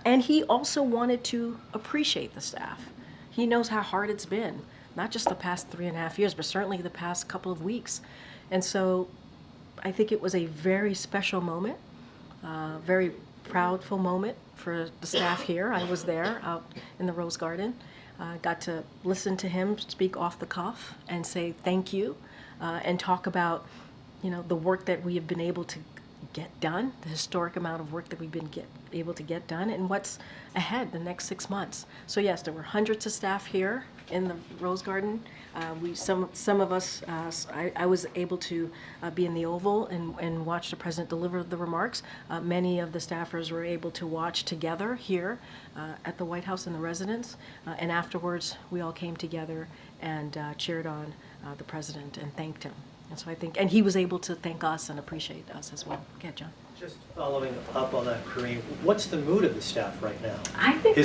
And he also wanted to appreciate the staff. He knows how hard it's been, not just the past 3.5 years, but certainly the past couple of weeks. And so I think it was a very special moment, very proudful moment for the staff here. I was there out in the Rose Garden. Got to listen to him speak off the cuff and say thank you. And talk about, the work that we have been able to get done, the historic amount of work that we've been able to get done, and what's ahead the next 6 months. So yes, there were hundreds of staff here in the Rose Garden. Some of us, I was able to be in the Oval and watch the president deliver the remarks. Many of the staffers were able to watch together here at the White House in the residence, and afterwards we all came together and cheered on the president and thanked him. And so I think, and he was able to thank us and appreciate us as well. Okay, John. Just following up on that, Kareem, what's the mood of the staff right now? I think I'm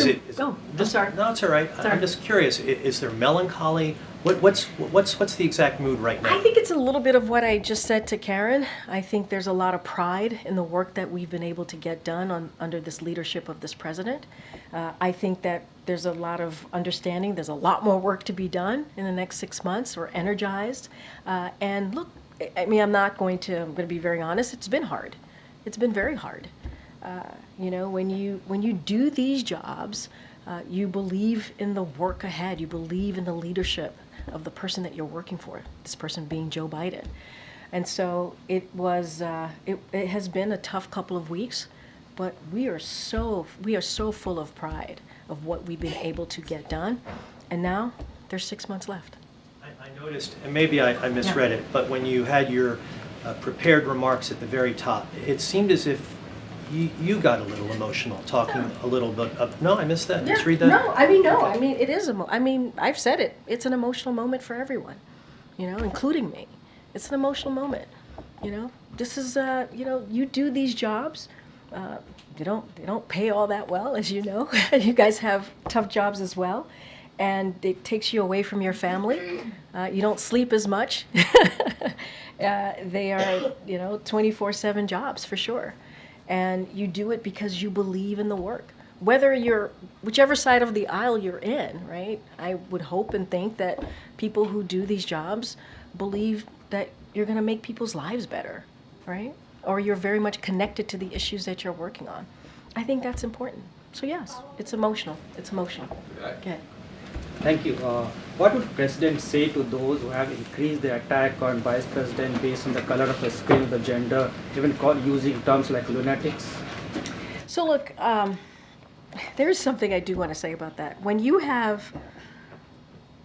sorry. No, it's all right. I'm just curious. Is there melancholy? What's the exact mood right now? I think it's a little bit of what I just said to Karen. I think there's a lot of pride in the work that we've been able to get done under this leadership of this president. I think that there's a lot of understanding. There's a lot more work to be done in the next 6 months. We're energized. And look, I mean, I'm going to be very honest. It's been hard. It's been very hard. When you do these jobs, you believe in the work ahead. You believe in the leadership of the person that you're working for, this person being Joe Biden. And so it has been a tough couple of weeks, but we are so full of pride of what we've been able to get done. And now there's 6 months left. I noticed, and maybe I misread it, but when you had your prepared remarks at the very top, it seemed as if you got a little emotional, talking a little bit of, no, I missed that. Let's read that. No, it is, I've said it. It's an emotional moment for everyone, including me. It's an emotional moment, This is, you do these jobs. They don't pay all that well, as you know. You guys have tough jobs as well. And it takes you away from your family. You don't sleep as much. They are, 24/7 jobs for sure. And you do it because you believe in the work. Whichever side of the aisle you're in, right? I would hope and think that people who do these jobs believe that you're going to make people's lives better, right? Or you're very much connected to the issues that you're working on. I think that's important. So yes, it's emotional. It's emotional. Okay. Thank you. What would President say to those who have increased the attack on Vice President based on the color of the skin, the gender, even using terms like lunatics? So look, there's something I do want to say about that. When you have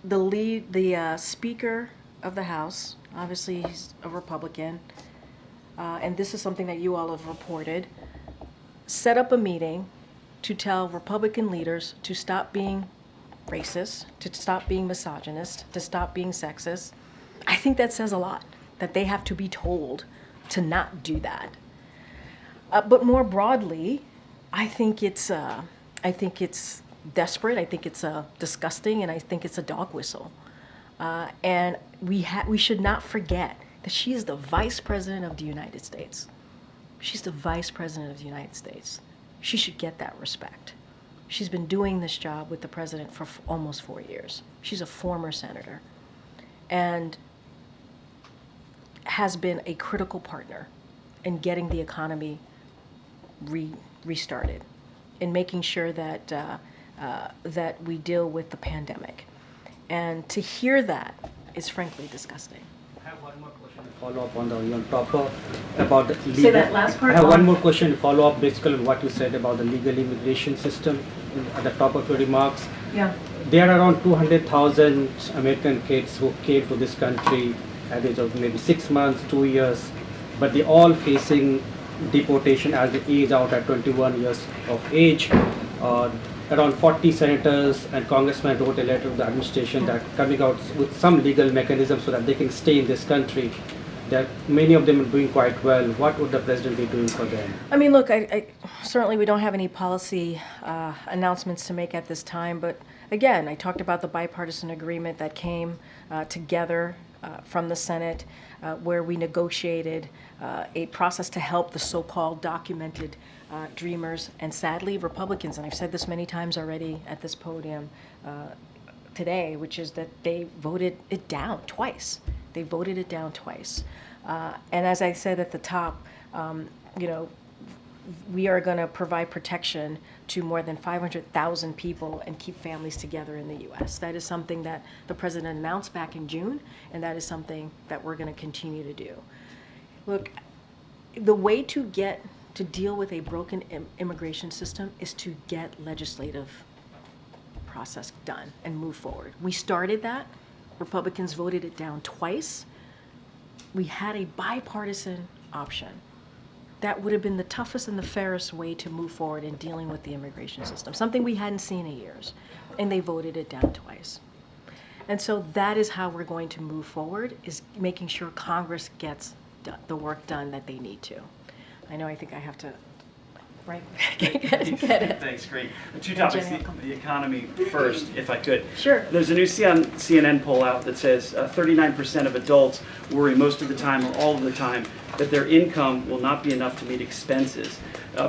the Speaker of the House, obviously he's a Republican, and this is something that you all have reported, set up a meeting to tell Republican leaders to stop being racist, to stop being misogynist, to stop being sexist. I think that says a lot, that they have to be told to not do that. But more broadly, I think it's desperate. I think it's disgusting, and I think it's a dog whistle. And we should not forget that she is the Vice President of the United States. She's the Vice President of the United States. She should get that respect. She's been doing this job with the president for almost 4 years. She's a former senator and has been a critical partner in getting the economy restarted, in making sure that that we deal with the pandemic. And to hear that is frankly disgusting. I have one more question to follow up on about the legal. Say that last part. I have one more question to follow up basically on what you said about the legal immigration system at the top of your remarks. Yeah. There are around 200,000 American kids who came to this country at the age of maybe 6 months, 2 years, but they're all facing deportation as they age out at 21 years of age. Around 40 senators and congressmen wrote a letter to the administration that coming out with some legal mechanism so that they can stay in this country. That many of them are doing quite well. What would the president be doing for them? I mean, look, I certainly we don't have any policy announcements to make at this time, but again, I talked about the bipartisan agreement that came together from the Senate, where we negotiated a process to help the so-called documented dreamers, and sadly, Republicans, and I've said this many times already at this podium today, which is that they voted it down twice. They voted it down twice. And as I said at the top, you know, we are going to provide protection to more than 500,000 people and keep families together in the U.S. That is something that the president announced back in June, and that is something that we're going to continue to do. Look, the way to deal with a broken immigration system is to get legislative process done and move forward. We started that. Republicans voted it down twice. We had a bipartisan option. That would have been the toughest and the fairest way to move forward in dealing with the immigration system, something we hadn't seen in years, and they voted it down twice. And so that is how we're going to move forward, is making sure Congress gets the work done that they need to. I know I think I have to, right? Get it. Thanks, great. Two topics, the economy first, if I could. Sure. There's a new CNN poll out that says 39% of adults worry most of the time or all of the time that their income will not be enough to meet expenses.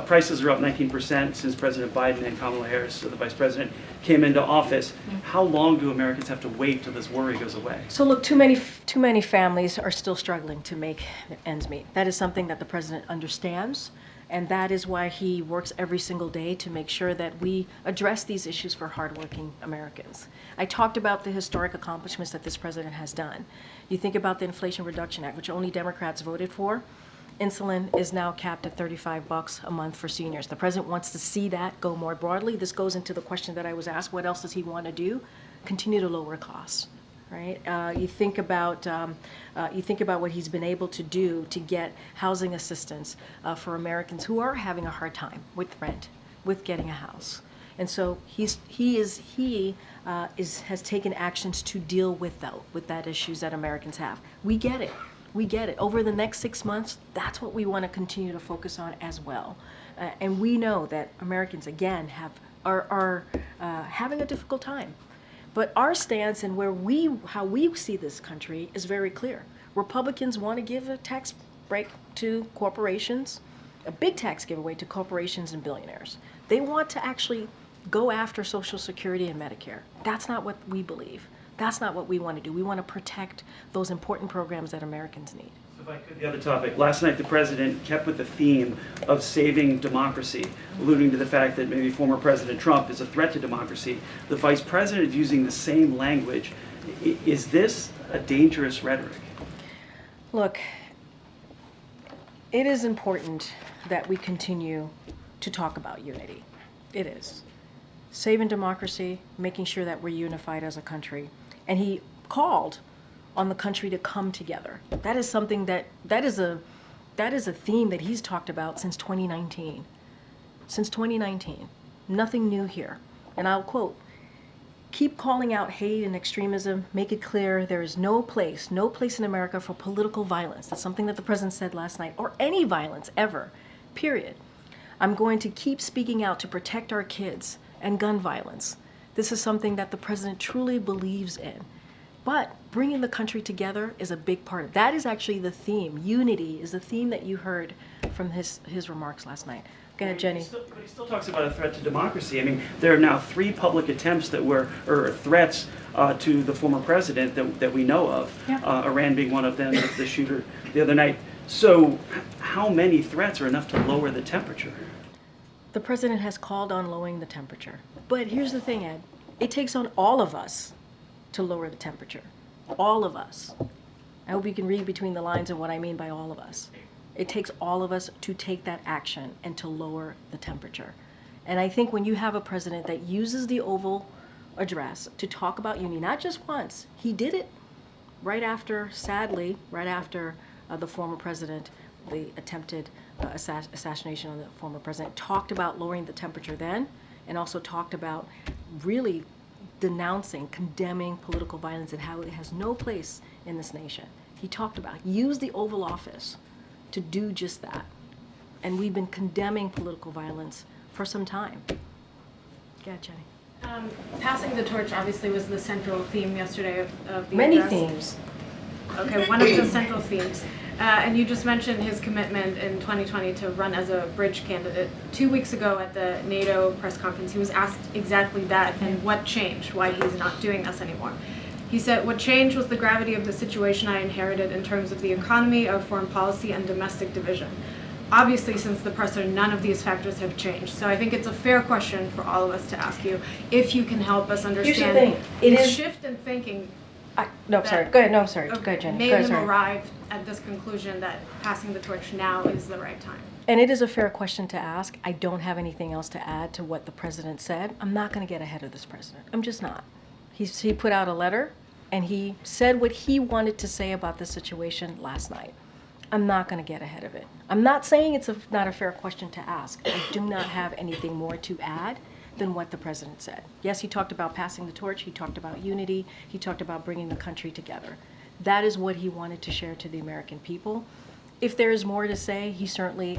Prices are up 19% since President Biden and Kamala Harris, so the vice president, came into office. How long do Americans have to wait till this worry goes away? So look, too many families are still struggling to make ends meet. That is something that the president understands, and that is why he works every single day to make sure that we address these issues for hardworking Americans. I talked about the historic accomplishments that this president has done. You think about the Inflation Reduction Act, which only Democrats voted for. Insulin is now capped at $35 a month for seniors. The president wants to see that go more broadly. This goes into the question that I was asked, what else does he want to do? Continue to lower costs, right? You think about what he's been able to do to get housing assistance for Americans who are having a hard time with rent, with getting a house. And so he has taken actions to deal with that issues that Americans have. We get it. We get it. Over the next 6 months, that's what we want to continue to focus on as well. And we know that Americans, again, are having a difficult time. But our stance and how we see this country is very clear. Republicans want to give a tax break to corporations, a big tax giveaway to corporations and billionaires. They want to actually go after Social Security and Medicare. That's not what we believe. That's not what we want to do. We want to protect those important programs that Americans need. So if I could, the other topic. Last night, the president kept with the theme of saving democracy, alluding to the fact that maybe former President Trump is a threat to democracy. The vice president is using the same language. Is this a dangerous rhetoric? Look, it is important that we continue to talk about unity. It is. Saving democracy, making sure that we're unified as a country. And he called on the country to come together. That is something that is a theme that he's talked about since 2019. Since 2019. Nothing new here. And I'll quote, "Keep calling out hate and extremism. Make it clear there is no place in America for political violence." That's something that the president said last night, or any violence ever, period. "I'm going to keep speaking out to protect our kids and gun violence." This is something that the president truly believes in. But bringing the country together is a big part of it. That is actually the theme. Unity is the theme that you heard from his remarks last night. Go ahead, Jenny. But he still talks about a threat to democracy. I mean, there are now 3 public attempts that were, or threats to the former president that we know of. Yeah. Iran being one of them, the shooter the other night. So how many threats are enough to lower the temperature? The president has called on lowering the temperature. But here's the thing, Ed. It takes on all of us to lower the temperature. All of us. I hope you can read between the lines of what I mean by all of us. It takes all of us to take that action and to lower the temperature. And I think when you have a president that uses the Oval Address to talk about unity, not just once, he did it right after, sadly, right after the former president the attempted assassination on the former president, talked about lowering the temperature then, and also talked about really denouncing, condemning political violence and how it has no place in this nation. He talked about, used the Oval Office to do just that. And we've been condemning political violence for some time. Go ahead, Jenny. Passing the torch obviously was the central theme yesterday of the Many address. themes. Okay, one of the central themes. And you just mentioned his commitment in 2020 to run as a bridge candidate. 2 weeks ago at the NATO press conference, he was asked exactly that and what changed, why he's not doing this anymore. He said, "What changed was the gravity of the situation I inherited in terms of the economy, of foreign policy, and domestic division. Obviously, since the presser, none of these factors have changed." So I think it's a fair question for all of us to ask you, if you can help us understand Here's the thing. It his is shift in thinking. No, sorry. Go ahead. No, sorry. Go ahead, Jenny. Made Go ahead, him sorry. arrive at this conclusion that passing the torch now is the right time. And it is a fair question to ask. I don't have anything else to add to what the president said. I'm not going to get ahead of this president. I'm just not. He put out a letter, and he said what he wanted to say about the situation last night. I'm not going to get ahead of it. I'm not saying it's not a fair question to ask. I do not have anything more to add than what the president said. Yes, he talked about passing the torch. He talked about unity. He talked about bringing the country together. That is what he wanted to share to the American people. If there is more to say,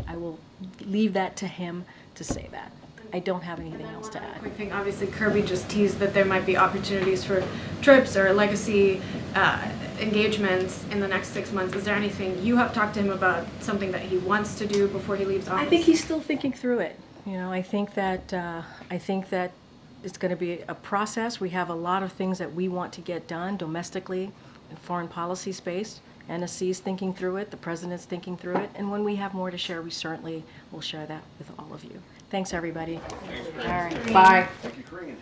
I will leave that to him to say that. I don't have anything else to add. Quick thing, obviously Kirby just teased that there might be opportunities for trips or legacy engagements in the next 6 months. Is there anything you have talked to him about, something that he wants to do before he leaves office? I think he's still thinking through it. I think that it's going to be a process. We have a lot of things that we want to get done domestically, in foreign policy space. NSC is thinking through it. The president's thinking through it. And when we have more to share, we certainly will share that with all of you. Thanks, everybody. All right. Bye. Thank you, Corinne.